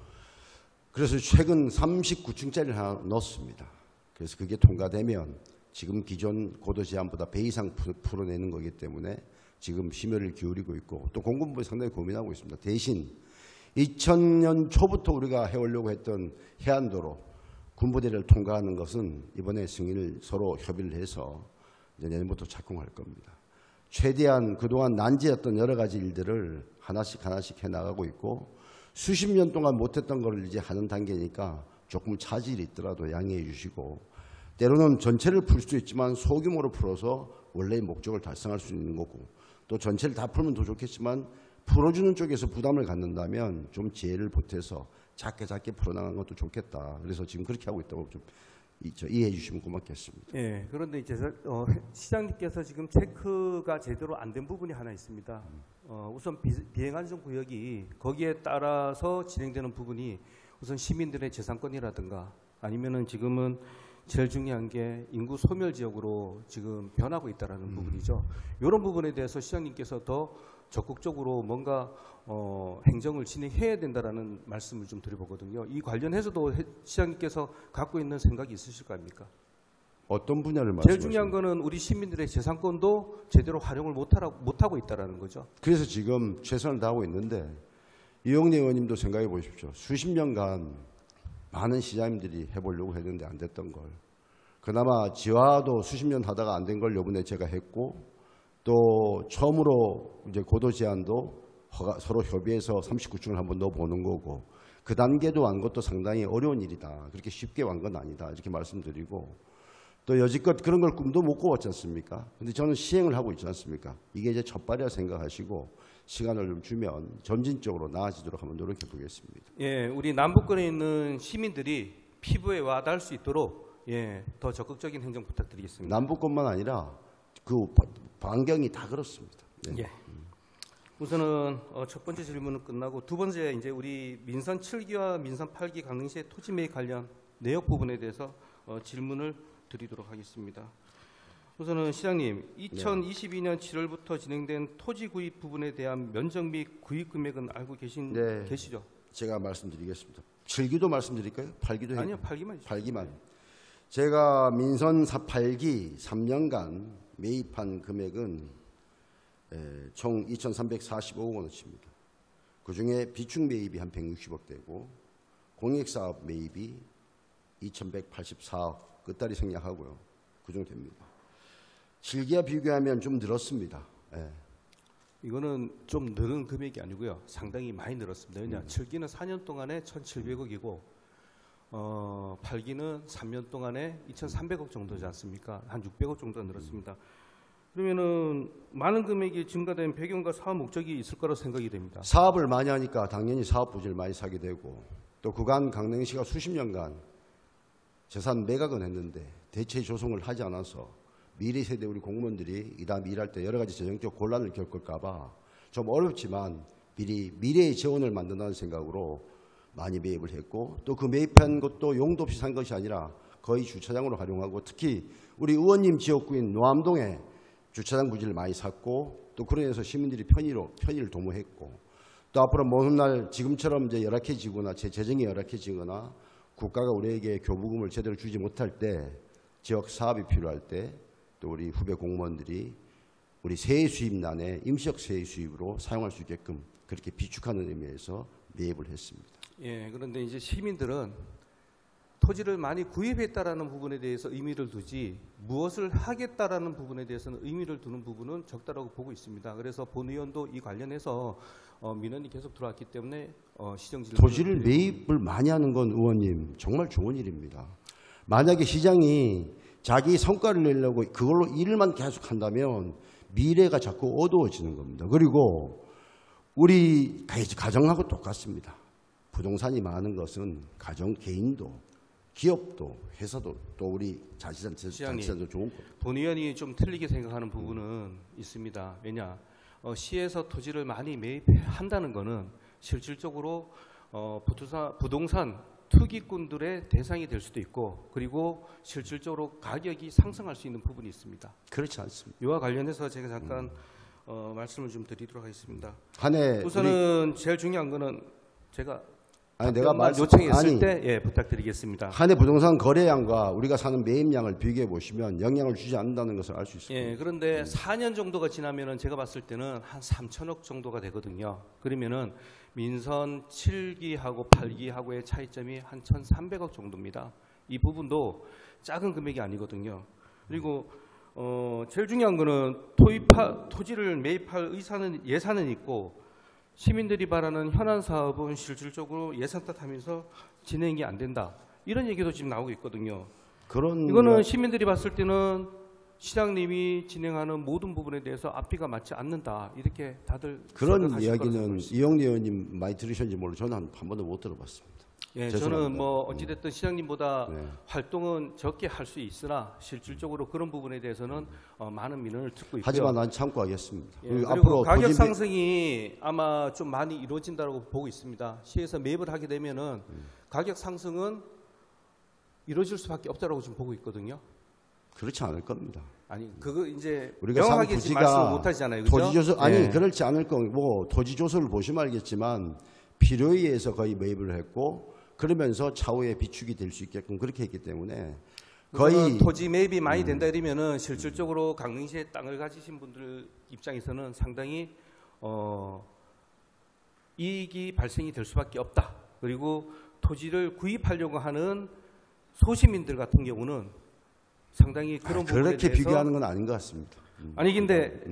Speaker 7: 그래서 최근 39층짜리를 하나 넣었습니다. 그래서 그게 통과되면 지금 기존 고도 제한보다 배 이상 풀어내는 거기 때문에 지금 심혈을 기울이고 있고 또 공군부에 상당히 고민하고 있습니다. 대신 2000년 초부터 우리가 해오려고 했던 해안도로 군부대를 통과하는 것은 이번에 승인을 서로 협의를 해서 이제 내년부터 착공할 겁니다. 최대한 그동안 난제였던 여러 가지 일들을 하나씩 해나가고 있고, 수십 년 동안 못했던 걸 이제 하는 단계니까 조금 차질이 있더라도 양해해 주시고, 때로는 전체를 풀 수 있지만 소규모로 풀어서 원래의 목적을 달성할 수 있는 거고, 또 전체를 다 풀면 더 좋겠지만 풀어주는 쪽에서 부담을 갖는다면 좀 지혜를 보태서 작게 풀어나가는 것도 좋겠다. 그래서 지금 그렇게 하고 있다고 좀 이해해 주시면 고맙겠습니다.
Speaker 4: 예, 그런데 이제 시장님께서 지금 체크가 제대로 안 된 부분이 하나 있습니다. 우선 비행안전 구역이 거기에 따라서 진행되는 부분이 우선 시민들의 재산권이라든가 아니면은 지금은 제일 중요한 게 인구 소멸 지역으로 지금 변하고 있다라는 부분이죠. 이런 부분에 대해서 시장님께서 더 적극적으로 뭔가 행정을 진행해야 된다라는 말씀을 좀 드려보거든요. 이 관련해서도 시장님께서 갖고 있는 생각이 있으실 거 아닙니까?
Speaker 7: 어떤 분야를
Speaker 4: 제일
Speaker 7: 말씀하시는
Speaker 4: 중요한 거는 우리 시민들의 재산권도 제대로 활용을 못하고 있다라는 거죠.
Speaker 7: 그래서 지금 최선을 다하고 있는데, 이용래 의원님도 생각해 보십시오. 수십 년간 많은 시장님들이 해보려고 했는데 안 됐던 걸, 그나마 지화도 수십 년 하다가 안 된 걸 이번에 제가 했고, 또 처음으로 이제 고도 제한도 서로 협의해서 39층을 한번 넣어보는 거고, 그 단계도 완 것도 상당히 어려운 일이다. 그렇게 쉽게 완 건 아니다. 이렇게 말씀드리고, 또 여지껏 그런 걸 꿈도 못 꿔왔지 않습니까? 근데 저는 시행을 하고 있지 않습니까? 이게 이제 첫발이라 생각하시고 시간을 좀 주면 점진적으로 나아지도록 한번 노력해 보겠습니다.
Speaker 4: 예, 우리 남북권에 있는 시민들이 피부에 와닿을 수 있도록 더 적극적인 행정 부탁드리겠습니다.
Speaker 7: 남북권만 아니라 그 반경이 다 그렇습니다. 네.
Speaker 4: 예. 우선은 첫 번째 질문은 끝나고 두 번째 이제 우리 민선 7기와 민선 8기 강릉시의 토지 매입 관련 내역 부분에 대해서 질문을 드리도록 하겠습니다. 우선은 시장님, 2022년 7월부터 진행된 토지 구입 부분에 대한 면적 및 구입 금액은 알고 계시죠?
Speaker 7: 제가 말씀드리겠습니다. 7기도 말씀드릴까요? 8기도
Speaker 4: 아니요, 8기만.
Speaker 7: 8기만. 제가 민선 8기 3년간 매입한 금액은 총 2,345억 원어치입니다. 그중에 비축 매입이 한 160억 되고 공익사업 매입이 2,184억 끝다리 생략하고요. 그 정도 됩니다. 7기와 비교하면 좀 늘었습니다.
Speaker 4: 이거는 좀 늘은 금액이 아니고요. 상당히 많이 늘었습니다. 왜냐? 7기는 4년 동안에 1,700억이고 8기는 3년 동안에 2,300억 정도지 않습니까? 한 600억 정도 늘었습니다. 그러면은 많은 금액이 증가된 배경과 사업 목적이 있을 거라고 생각이 됩니다.
Speaker 7: 사업을 많이 하니까 당연히 사업 부지를 많이 사게 되고, 또 그간 강릉시가 수십 년간 재산 매각은 했는데 대체 조성을 하지 않아서 미래 세대 우리 공무원들이 이 다음 일할 때 여러 가지 재정적 곤란을 겪을까 봐 좀 어렵지만 미리 미래의 재원을 만든다는 생각으로 많이 매입을 했고, 또 그 매입한 것도 용도 없이 산 것이 아니라 거의 주차장으로 활용하고, 특히 우리 의원님 지역구인 노암동에 주차장 부지를 많이 샀고, 또 그로 인해서 시민들이 편의를 도모했고, 또 앞으로 먼 날 지금처럼 이제 열악해지거나 제 재정이 열악해지거나 국가가 우리에게 교부금을 제대로 주지 못할 때, 지역 사업이 필요할 때, 또 우리 후배 공무원들이 우리 세액 수입난에 임시적 세액 수입으로 사용할 수 있게끔 그렇게 비축하는 의미에서 매입을 했습니다.
Speaker 4: 예, 그런데 이제 시민들은 토지를 많이 구입했다라는 부분에 대해서 의미를 두지 무엇을 하겠다라는 부분에 대해서는 의미를 두는 부분은 적다라고 보고 있습니다. 그래서 본 의원도 이 관련해서 민원이 계속 들어왔기 때문에 시정질
Speaker 7: 토지를 매입을 많이 하는 건 의원님 정말 좋은 일입니다. 만약에 시장이 자기 성과를 내려고 그걸로 일만 계속 한다면 미래가 자꾸 어두워지는 겁니다. 그리고 우리 가정하고 똑같습니다. 부동산이 많은 것은 가정, 개인도, 기업도, 회사도, 또 우리 자치단체도 좋은 거예요.
Speaker 4: 본 의원이 좀 틀리게 생각하는 부분은 있습니다. 왜냐? 시에서 토지를 많이 매입한다는 것은 실질적으로 부동산 투기꾼들의 대상이 될 수도 있고, 그리고 실질적으로 가격이 상승할 수 있는 부분이 있습니다.
Speaker 7: 그렇지 않습니다.
Speaker 4: 이와 관련해서 제가 잠깐 말씀을 좀 드리도록 하겠습니다.
Speaker 7: 한해
Speaker 4: 우선은 제일 중요한 거는 제가
Speaker 7: 내가
Speaker 4: 요청했을 때 부탁드리겠습니다.
Speaker 7: 한해 부동산 거래량과 우리가 사는 매입량을 비교해 보시면 영향을 주지 않는다는 것을 알 수 있습니다.
Speaker 4: 예, 그런데 4년 정도가 지나면은 제가 봤을 때는 한 3천억 정도가 되거든요. 그러면은 민선 7기하고 8기하고의 차이점이 한 1,300억 정도입니다. 이 부분도 작은 금액이 아니거든요. 그리고 제일 중요한 거는 토지를 매입할 예산은 있고 시민들이 바라는 현안 사업은 실질적으로 예산 탓하면서 진행이 안 된다. 이런 얘기도 지금 나오고 있거든요. 이거는 시민들이 봤을 때는 시장님이 진행하는 모든 부분에 대해서 앞뒤가 맞지 않는다. 이렇게 다들
Speaker 7: 그런
Speaker 4: 생각하실 거라고
Speaker 7: 이야기는
Speaker 4: 보고 있습니다.
Speaker 7: 이영래 의원님 많이 들으셨는지 모르고 저는 한 번도 못 들어봤습니다.
Speaker 4: 예,
Speaker 7: 죄송합니다.
Speaker 4: 저는 뭐 어찌됐든 시장님보다
Speaker 7: 네.
Speaker 4: 활동은 적게 할 수 있으나 실질적으로 그런 부분에 대해서는 많은 민원을 듣고 있고요.
Speaker 7: 하지만 난 참고하겠습니다.
Speaker 4: 예,
Speaker 7: 그리고
Speaker 4: 그리고
Speaker 7: 앞으로
Speaker 4: 가격
Speaker 7: 토지
Speaker 4: 상승이 아마 좀 많이 이루어진다고 보고 있습니다. 시에서 매입을 하게 되면은 가격 상승은 이루어질 수밖에 없다라고 지금 보고 있거든요.
Speaker 7: 그렇지 않을 겁니다.
Speaker 4: 아니 그거 이제
Speaker 7: 우리가
Speaker 4: 명확하게 지금 말씀을 못 하시잖아요. 그죠?
Speaker 7: 토지 조서 아니
Speaker 4: 예.
Speaker 7: 그렇지 않을 거고 토지 조서를 보시면 알겠지만 필요에 의해서 거의 매입을 했고 그러면서 차후에 비축이 될 수 있게끔 그렇게 했기 때문에 거의
Speaker 4: 토지 매입이 많이 된다 이러면은 실질적으로 강릉시에 땅을 가지신 분들 입장에서는 상당히 이익이 발생이 될 수밖에 없다. 그리고 토지를 구입하려고 하는 소시민들 같은 경우는 상당히 그런 부분에
Speaker 7: 그렇게
Speaker 4: 대해서
Speaker 7: 비교하는 건 아닌 것 같습니다.
Speaker 4: 아니 근데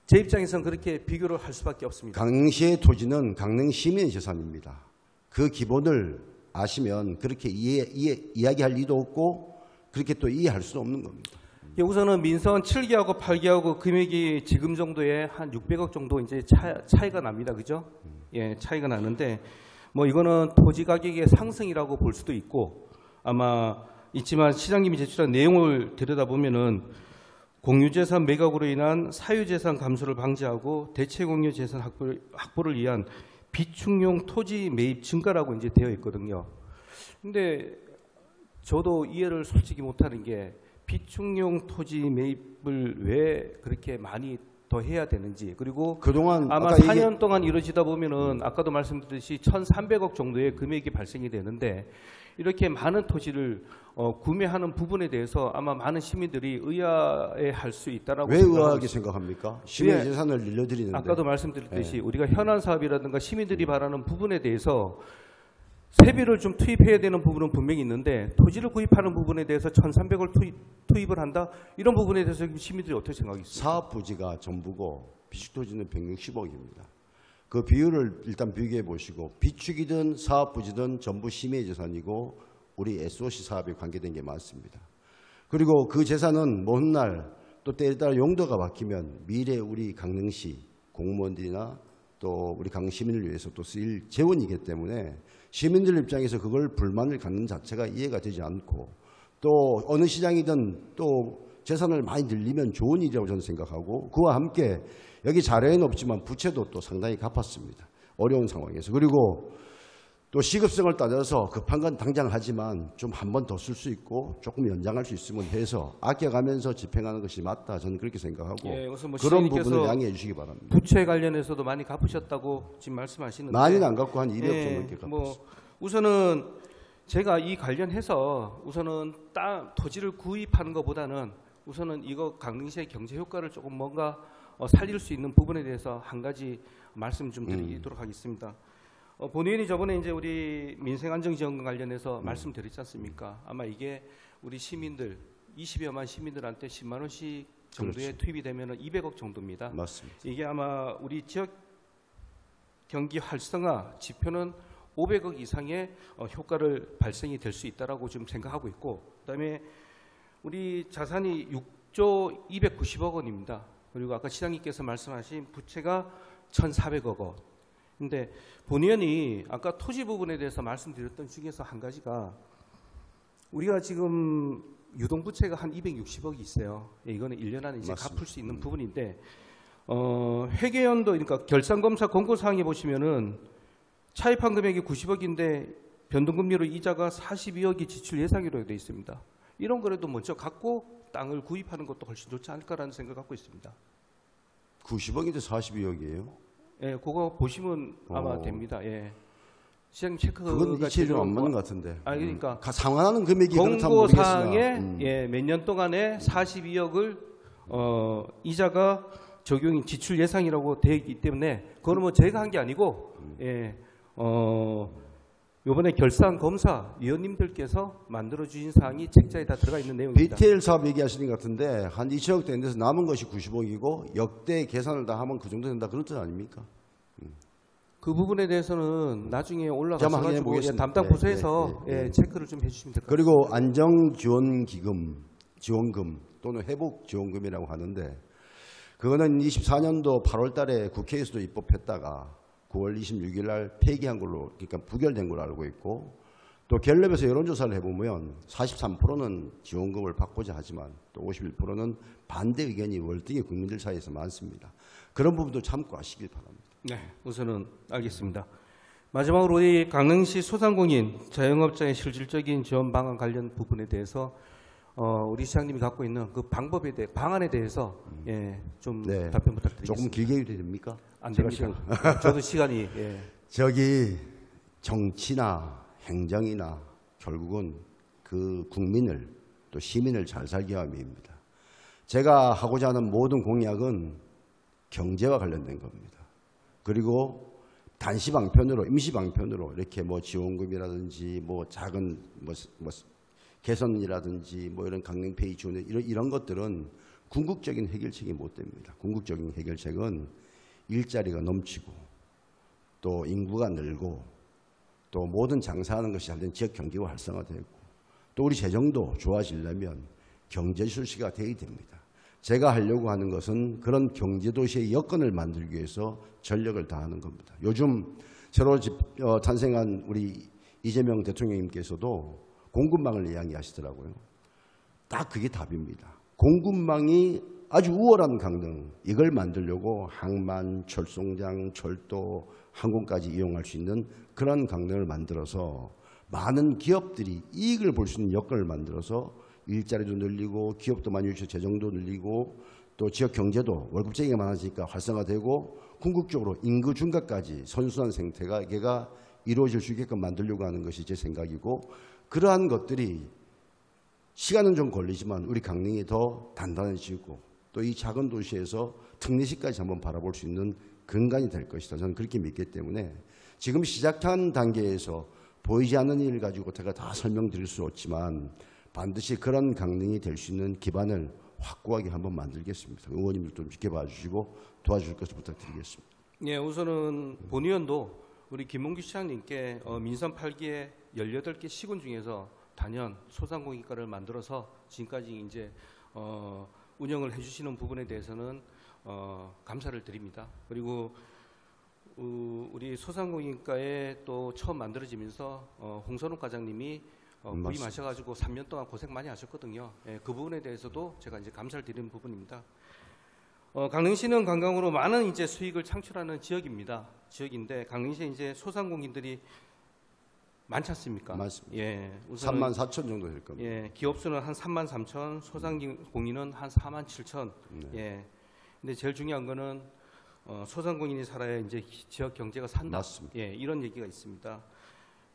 Speaker 4: 제 입장에서는 그렇게 비교를 할 수밖에 없습니다.
Speaker 7: 강릉시의 토지는 강릉 시민의 재산입니다. 그 기본을 아시면 그렇게 이야기할 리도 없고 그렇게 또 이해할 수도 없는 겁니다.
Speaker 4: 예, 우선은 민선 7기하고 8기하고 금액이 지금 정도에 한 600억 정도 이제 차이가 납니다. 그죠? 예, 차이가 나는데 뭐 이거는 토지 가격의 상승이라고 볼 수도 있고 아마 있지만 시장님이 제출한 내용을 들여다보면은 공유재산 매각으로 인한 사유재산 감소를 방지하고 대체공유재산 확보를 위한 비축용 토지 매입 증가라고 이제 되어 있거든요. 근데 저도 이해를 솔직히 못하는 게 비축용 토지 매입을 왜 그렇게 많이 더 해야 되는지 그리고
Speaker 7: 그동안
Speaker 4: 아마
Speaker 7: 아까
Speaker 4: 4년 동안 이루어지다 보면은 아까도 말씀드렸듯이 1,300억 정도의 금액이 발생이 되는데 이렇게 많은 토지를 구매하는 부분에 대해서 아마 많은 시민들이 의아해할 수 있다라고
Speaker 7: 왜
Speaker 4: 생각하고
Speaker 7: 의아하게
Speaker 4: 있습니다.
Speaker 7: 생각합니까? 시민의
Speaker 4: 예.
Speaker 7: 재산을 늘려드리는데
Speaker 4: 아까도 말씀드렸듯이
Speaker 7: 네.
Speaker 4: 우리가 현안 사업이라든가 시민들이 바라는 부분에 대해서 세비를 좀 투입해야 되는 부분은 분명히 있는데 토지를 구입하는 부분에 대해서 1,300을 투입을 한다? 이런 부분에 대해서 시민들이 어떻게 생각하겠습니까?
Speaker 7: 사업 부지가 전부고 비축토지는 160억입니다. 그 비율을 일단 비교해 보시고 비축이든 사업 부지든 전부 시민의 재산이고 우리 SOC 사업에 관계된 게 많습니다. 그리고 그 재산은 먼 날 또 때에 따라 용도가 바뀌면 미래 우리 강릉시 공무원들이나 또 우리 강릉 시민을 위해서 또 쓰일 재원이기 때문에 시민들 입장에서 그걸 불만을 갖는 자체가 이해가 되지 않고 또 어느 시장이든 또 재산을 많이 늘리면 좋은 일이라고 저는 생각하고 그와 함께 여기 자료에는 없지만 부채도 또 상당히 갚았습니다. 어려운 상황에서. 그리고 또 시급성을 따져서 급한 건 당장 하지만 좀 한 번 더 쓸 수 있고 조금 연장할 수 있으면 해서 아껴가면서 집행하는 것이 맞다. 저는 그렇게 생각하고
Speaker 4: 예, 우선 뭐
Speaker 7: 그런
Speaker 4: 시장님께서
Speaker 7: 부분을 양해해 주시기 바랍니다.
Speaker 4: 부채 관련해서도 많이 갚으셨다고 지금 말씀하시는데
Speaker 7: 많이는 안 갚고 한 200억
Speaker 4: 예,
Speaker 7: 정도 넘게 갚았습니다.
Speaker 4: 뭐 우선은 제가 이 관련해서 우선은 토지를 구입하는 것보다는 우선은 이거 강릉시의 경제 효과를 조금 뭔가 살릴 수 있는 부분에 대해서 한 가지 말씀 좀 드리도록 하겠습니다. 본의원이 저번에 이제 우리 민생안정지원금 관련해서 말씀드렸지 않습니까? 아마 이게 우리 시민들 20여만 시민들한테 10만 원씩 정도에
Speaker 7: 그렇죠.
Speaker 4: 투입이 되면 200억 정도입니다.
Speaker 7: 맞습니다.
Speaker 4: 이게 아마 우리 지역 경기 활성화 지표는 500억 이상의 효과를 발생이 될 수 있다라고 지금 생각하고 있고, 그다음에 우리 자산이 6조 290억 원입니다. 그리고 아까 시장님께서 말씀하신 부채가 1,400억 원. 근데 본의원이 아까 토지 부분에 대해서 말씀드렸던 중에서 한 가지가 우리가 지금 유동부채가 한 260억이 있어요. 이거는 1년 안에 이제
Speaker 7: 맞습니다.
Speaker 4: 갚을 수 있는 부분인데 회계연도 그러니까 결산검사 공고사항에 보시면은 차입한 금액이 90억인데 변동금리로 이자가 42억이 지출 예상으로 되어 있습니다. 이런 거라도 먼저 갖고 땅을 구입하는 것도 훨씬 좋지 않을까라는 생각을 갖고 있습니다.
Speaker 7: 90억인데 42억이에요?
Speaker 4: 예, 그거 보시면 아마 됩니다. 예. 시장님 체크가
Speaker 7: 그건 이치에 좀 안
Speaker 4: 되도록
Speaker 7: 맞는 것 같은데.
Speaker 4: 그러니까
Speaker 7: 상환하는 금액이 그렇다면 모르겠으나.
Speaker 4: 공고사항에 예, 몇 년 동안에 42억을 이자가 적용이 지출 예상이라고 되어 있기 때문에 그거는 뭐 제가 한 게 아니고 예, 이번에 결산검사 위원님들께서 만들어주신 사항이 책자에 다 들어가 있는 내용입니다.
Speaker 7: BTL 사업 얘기하시는 것 같은데 한 2천억 되는데서 남은 것이 90억이고 역대 계산을 다 하면 그 정도 된다 그런 뜻 아닙니까?
Speaker 4: 그 부분에 대해서는 나중에 올라가서
Speaker 7: 제가 확인해
Speaker 4: 가지고
Speaker 7: 보겠습니다.
Speaker 4: 담당
Speaker 7: 네,
Speaker 4: 부서에서
Speaker 7: 네, 네, 네.
Speaker 4: 체크를 좀 해주시면 될 것 같습니다.
Speaker 7: 그리고 안정지원금 또는 회복지원금이라고 하는데 그거는 24년도 8월 달에 국회에서도 입법했다가 9월 26일 날 폐기한 걸로, 그러니까 부결된 걸로 알고 있고, 또 갤럽에서 여론조사를 해보면 43%는 지원금을 받고자 하지만 또 51%는 반대 의견이 월등히 국민들 사이에서 많습니다. 그런 부분도 참고하시길 바랍니다.
Speaker 4: 네, 우선은 알겠습니다. 마지막으로 우리 강릉시 소상공인 자영업자의 실질적인 지원 방안 관련 부분에 대해서 우리 시장님이 갖고 있는 그 방안에 대해서 좀
Speaker 7: 네.
Speaker 4: 답변 부탁드리겠습니다.
Speaker 7: 조금 길게 해도 됩니까?
Speaker 4: 안 됩니다. 저도 시간이
Speaker 7: 저기 정치나 행정이나 결국은 그 국민을 또 시민을 잘 살게 함입니다. 제가 하고자 하는 모든 공약은 경제와 관련된 겁니다. 그리고 단시 방편으로, 임시 방편으로 이렇게 뭐 지원금이라든지 뭐 작은 뭐 개선이라든지 뭐 이런 강릉페이 지원 이런 것들은 궁극적인 해결책이 못 됩니다. 궁극적인 해결책은 일자리가 넘치고 또 인구가 늘고 또 모든 장사하는 것이 잘 된 지역 경제가 활성화되고 또 우리 재정도 좋아지려면 경제 출시가 돼야 됩니다. 제가 하려고 하는 것은 그런 경제도시의 여건을 만들기 위해서 전력을 다하는 겁니다. 요즘 새로 탄생한 우리 이재명 대통령님께서도 공급망을 이야기하시더라고요. 딱 그게 답입니다. 공급망이 아주 우월한 강릉, 이걸 만들려고 항만, 철송장, 철도, 항공까지 이용할 수 있는 그런 강릉을 만들어서 많은 기업들이 이익을 볼 수 있는 여건을 만들어서 일자리도 늘리고 기업도 많이 유치해서 재정도 늘리고 또 지역 경제도 월급쟁이가 많아지니까 활성화되고 궁극적으로 인구 증가까지 선순환 생태가 이루어질 수 있게끔 만들려고 하는 것이 제 생각이고, 그러한 것들이 시간은 좀 걸리지만 우리 강릉이 더 단단해지고 또 이 작은 도시에서 특례시까지 한번 바라볼 수 있는 근간이 될 것이다. 저는 그렇게 믿기 때문에 지금 시작한 단계에서 보이지 않는 일을 가지고 제가 다 설명드릴 수 없지만 반드시 그런 강릉이 될 수 있는 기반을 확고하게 한번 만들겠습니다. 의원님들도 좀 지켜봐 주시고 도와주실 것을 부탁드리겠습니다.
Speaker 4: 네, 우선은 본 의원도 우리 김문규 시장님께 민선 8기의 18개 시군 중에서 단연 소상공인과를 만들어서 지금까지 이제 운영을 해주시는 부분에 대해서는 감사를 드립니다. 그리고 우리 소상공인과에 또 처음 만들어지면서 홍선욱 과장님이 부임하셔가지고 3년 동안 고생 많이 하셨거든요. 그 부분에 대해서도 제가 이제 감사를 드리는 부분입니다. 강릉시는 관광으로 많은 이제 수익을 창출하는 지역인데 강릉시에 이제 소상공인들이 많지 않습니까?
Speaker 7: 맞습니다.
Speaker 4: 예,
Speaker 7: 3만 4천 정도 될 겁니다.
Speaker 4: 예, 기업 수는 한 3만 3천, 소상공인은 한 4만 7천.
Speaker 7: 네.
Speaker 4: 예. 근데 제일 중요한 거는 소상공인이 살아야 이제 지역 경제가 산다.
Speaker 7: 맞습니다.
Speaker 4: 예, 이런 얘기가 있습니다.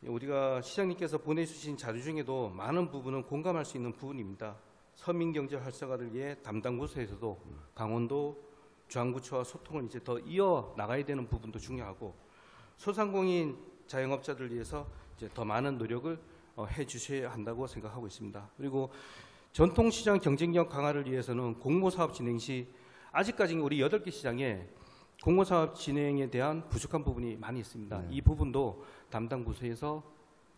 Speaker 4: 우리가 시장님께서 보내주신 자료 중에도 많은 부분은 공감할 수 있는 부분입니다. 서민경제 활성화를 위해 담당 부서에서도 강원도 중앙부처와 소통을 이제 더 이어 나가야 되는 부분도 중요하고 소상공인 자영업자들 위해서 이제 더 많은 노력을 해 주셔야 한다고 생각하고 있습니다. 그리고 전통시장 경쟁력 강화를 위해서는 공모사업 진행 시 아직까지 우리 8개 시장에 공모사업 진행에 대한 부족한 부분이 많이 있습니다. 이 부분도 담당 부서에서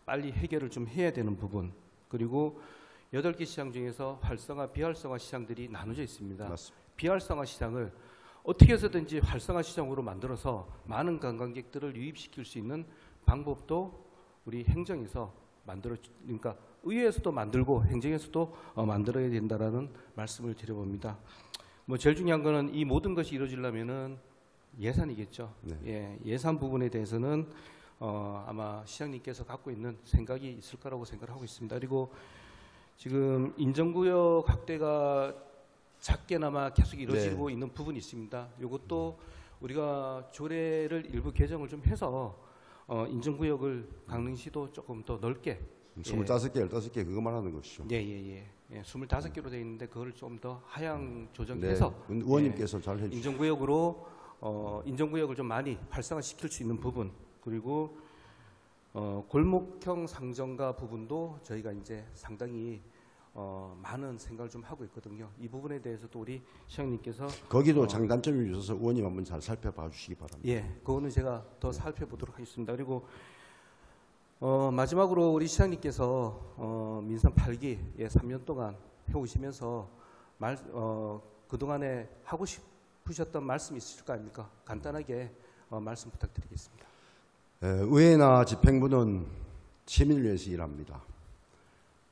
Speaker 4: 빨리 해결을 좀 해야 되는 부분, 그리고 8개 시장 중에서 활성화, 비활성화 시장들이 나눠져 있습니다.
Speaker 7: 맞습니다. 비활성화
Speaker 4: 시장을 어떻게 해서든지 활성화 시장으로 만들어서 많은 관광객들을 유입시킬 수 있는 방법도 우리 행정에서 그러니까 의회에서도 만들고 행정에서도 만들어야 된다라는 말씀을 드려봅니다. 뭐 제일 중요한 거는 이 모든 것이 이루어지려면은 예산이겠죠.
Speaker 7: 네.
Speaker 4: 예, 예산 부분에 대해서는 아마 시장님께서 갖고 있는 생각이 있을 거라고 생각을 하고 있습니다. 그리고 지금 인정구역 확대가 작게나마 계속 이루어지고 있는 부분이 있습니다. 이것도 우리가 조례를 일부 개정을 좀 해서 인정구역을 강릉시도 조금 더 넓게
Speaker 7: 25개, 15개 그거 말하는 것이죠.
Speaker 4: 예, 25개로 되어 있는데 그걸 좀 더 하향 조정해서
Speaker 7: 의원님께서 잘 해주시죠.
Speaker 4: 인정구역으로 인정구역을 좀 많이 활성화시킬 수 있는 부분, 그리고 골목형 상점가 부분도 저희가 이제 상당히 많은 생각을 좀 하고 있거든요. 이 부분에 대해서도 우리 시장님께서
Speaker 7: 거기도 장단점이 있어서 의원님 한번 잘 살펴봐 주시기 바랍니다.
Speaker 4: 예, 그거는 제가 더 살펴보도록 하겠습니다. 그리고 마지막으로 우리 시장님께서 민선 8기 3년 동안 해오시면서 그동안에 하고 싶으셨던 말씀이 있으실 거 아닙니까? 간단하게 말씀 부탁드리겠습니다.
Speaker 7: 의회나 집행부는 시민을 위해서 일합니다.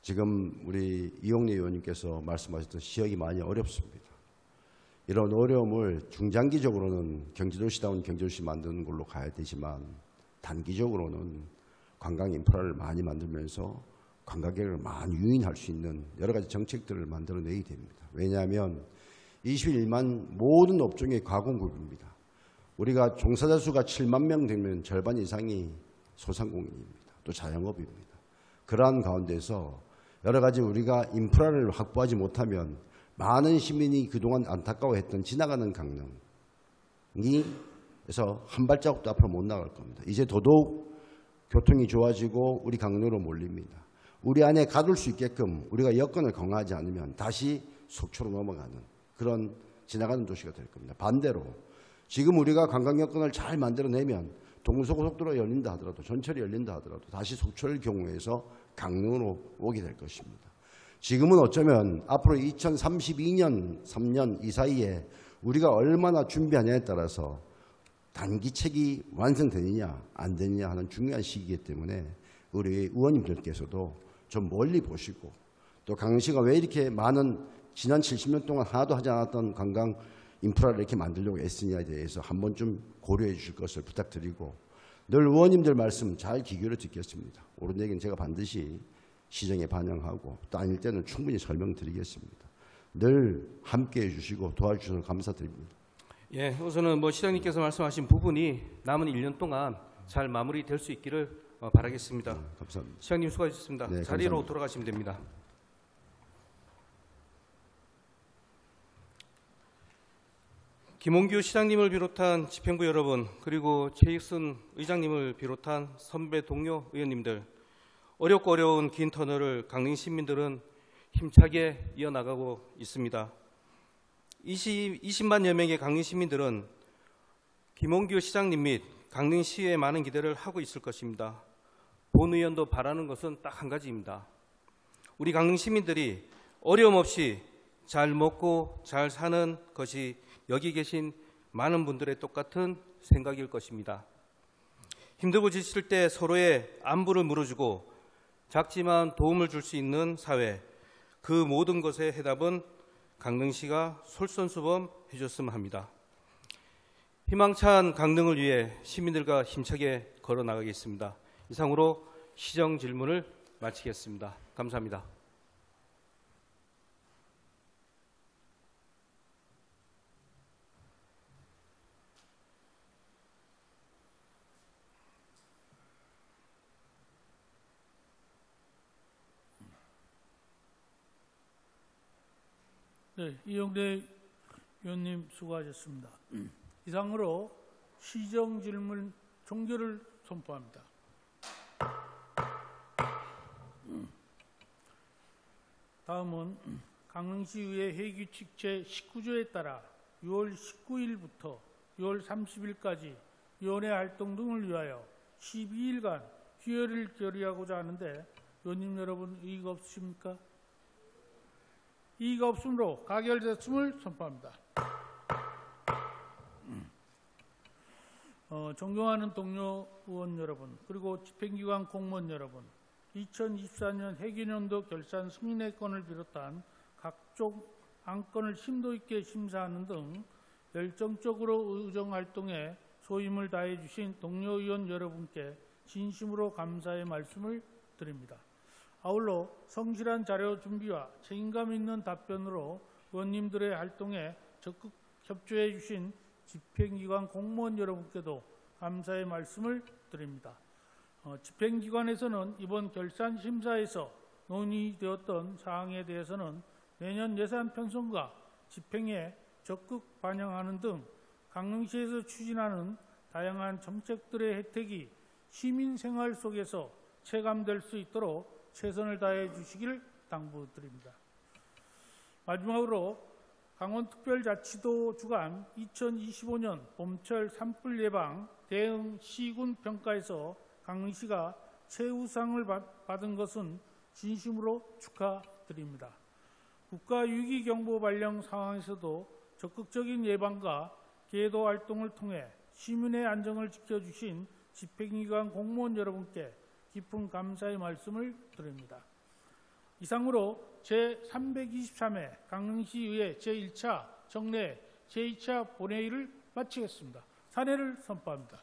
Speaker 7: 지금 우리 이용래 의원님께서 말씀하셨던 지역이 많이 어렵습니다. 이런 어려움을 중장기적으로는 경제도시다운 경제도시 만드는 걸로 가야 되지만 단기적으로는 관광 인프라를 많이 만들면서 관광객을 많이 유인할 수 있는 여러 가지 정책들을 만들어내야 됩니다. 왜냐하면 21만 모든 업종의 가공급입니다. 우리가 종사자 수가 7만 명 되면 절반 이상이 소상공인입니다. 또 자영업입니다. 그러한 가운데서 여러 가지 우리가 인프라를 확보하지 못하면 많은 시민이 그동안 안타까워했던 지나가는 강릉이 그래서 한 발자국도 앞으로 못 나갈 겁니다. 이제 더더욱 교통이 좋아지고 우리 강릉으로 몰립니다. 우리 안에 가둘 수 있게끔 우리가 여건을 강화하지 않으면 다시 속초로 넘어가는 그런 지나가는 도시가 될 겁니다. 반대로 지금 우리가 관광 여건을 잘 만들어내면 동서고속도로가 열린다 하더라도 전철이 열린다 하더라도 다시 속초를 경우에서 강릉으로 오게 될 것입니다. 지금은 어쩌면 앞으로 2032년 3년 이 사이에 우리가 얼마나 준비하냐에 따라서 단기책이 완성되느냐 안 되느냐 하는 중요한 시기이기 때문에 우리 의원님들께서도 좀 멀리 보시고 또 강릉시가 왜 이렇게 많은 지난 70년 동안 하나도 하지 않았던 관광 인프라를 이렇게 만들려고 애쓰냐에 대해서 한 번쯤 고려해 주실 것을 부탁드리고 늘 의원님들 말씀 잘 귀 기울여 듣겠습니다. 옳은 얘기는 제가 반드시 시정에 반영하고 또 아닐 때는 충분히 설명드리겠습니다. 늘 함께해 주시고 도와주셔서 감사드립니다.
Speaker 4: 예, 우선은 시장님께서 말씀하신 부분이 남은 1년 동안 잘 마무리될 수 있기를 바라겠습니다.
Speaker 7: 감사합니다.
Speaker 4: 시장님 수고하셨습니다.
Speaker 7: 네,
Speaker 4: 자리로
Speaker 7: 감사합니다.
Speaker 4: 돌아가시면 됩니다. 김홍규 시장님을 비롯한 집행부 여러분, 그리고 최익순 의장님을 비롯한 선배 동료 의원님들, 어렵고 어려운 긴 터널을 강릉 시민들은 힘차게 이어나가고 있습니다. 20만여 명의 강릉 시민들은 김홍규 시장님 및 강릉시에 많은 기대를 하고 있을 것입니다. 본 의원도 바라는 것은 딱 한 가지입니다. 우리 강릉 시민들이 어려움 없이 잘 먹고 잘 사는 것이 여기 계신 많은 분들의 똑같은 생각일 것입니다. 힘들고 지칠 때 서로의 안부를 물어주고 작지만 도움을 줄 수 있는 사회, 그 모든 것의 해답은 강릉시가 솔선수범해 줬으면 합니다. 희망찬 강릉을 위해 시민들과 힘차게 걸어 나가겠습니다. 이상으로 시정 질문을 마치겠습니다. 감사합니다.
Speaker 1: 네, 이용래 의원님 수고하셨습니다. 이상으로 시정 질문 종결을 선포합니다. 다음은 강릉시의회 회규칙 제19조에 따라 6월 19일부터 6월 30일까지 위원회 활동 등을 위하여 12일간 휴회를 결의하고자 하는데 의원님 여러분 이의가 없으십니까? 이의가 없으므로 가결됐음을 선포합니다. 존경하는 동료 의원 여러분, 그리고 집행기관 공무원 여러분, 2024년 회계연도 결산 승인의 건을 비롯한 각종 안건을 심도 있게 심사하는 등 열정적으로 의정활동에 소임을 다해 주신 동료 의원 여러분께 진심으로 감사의 말씀을 드립니다. 아울러 성실한 자료 준비와 책임감 있는 답변으로 의원님들의 활동에 적극 협조해 주신 집행기관 공무원 여러분께도 감사의 말씀을 드립니다. 집행기관에서는 이번 결산심사에서 논의되었던 사항에 대해서는 내년 예산 편성과 집행에 적극 반영하는 등 강릉시에서 추진하는 다양한 정책들의 혜택이 시민 생활 속에서 체감될 수 있도록 최선을 다해 주시길 당부드립니다. 마지막으로 강원특별자치도 주관 2025년 봄철 산불 예방 대응 시군 평가에서 강릉시가 최우상을 받은 것은 진심으로 축하드립니다. 국가위기경보 발령 상황에서도 적극적인 예방과 계도 활동을 통해 시민의 안전을 지켜주신 집행기관 공무원 여러분께 깊은 감사의 말씀을 드립니다. 이상으로 제323회 강릉시의회 제1차 정례 제2차 본회의를 마치겠습니다. 사례를 선포합니다.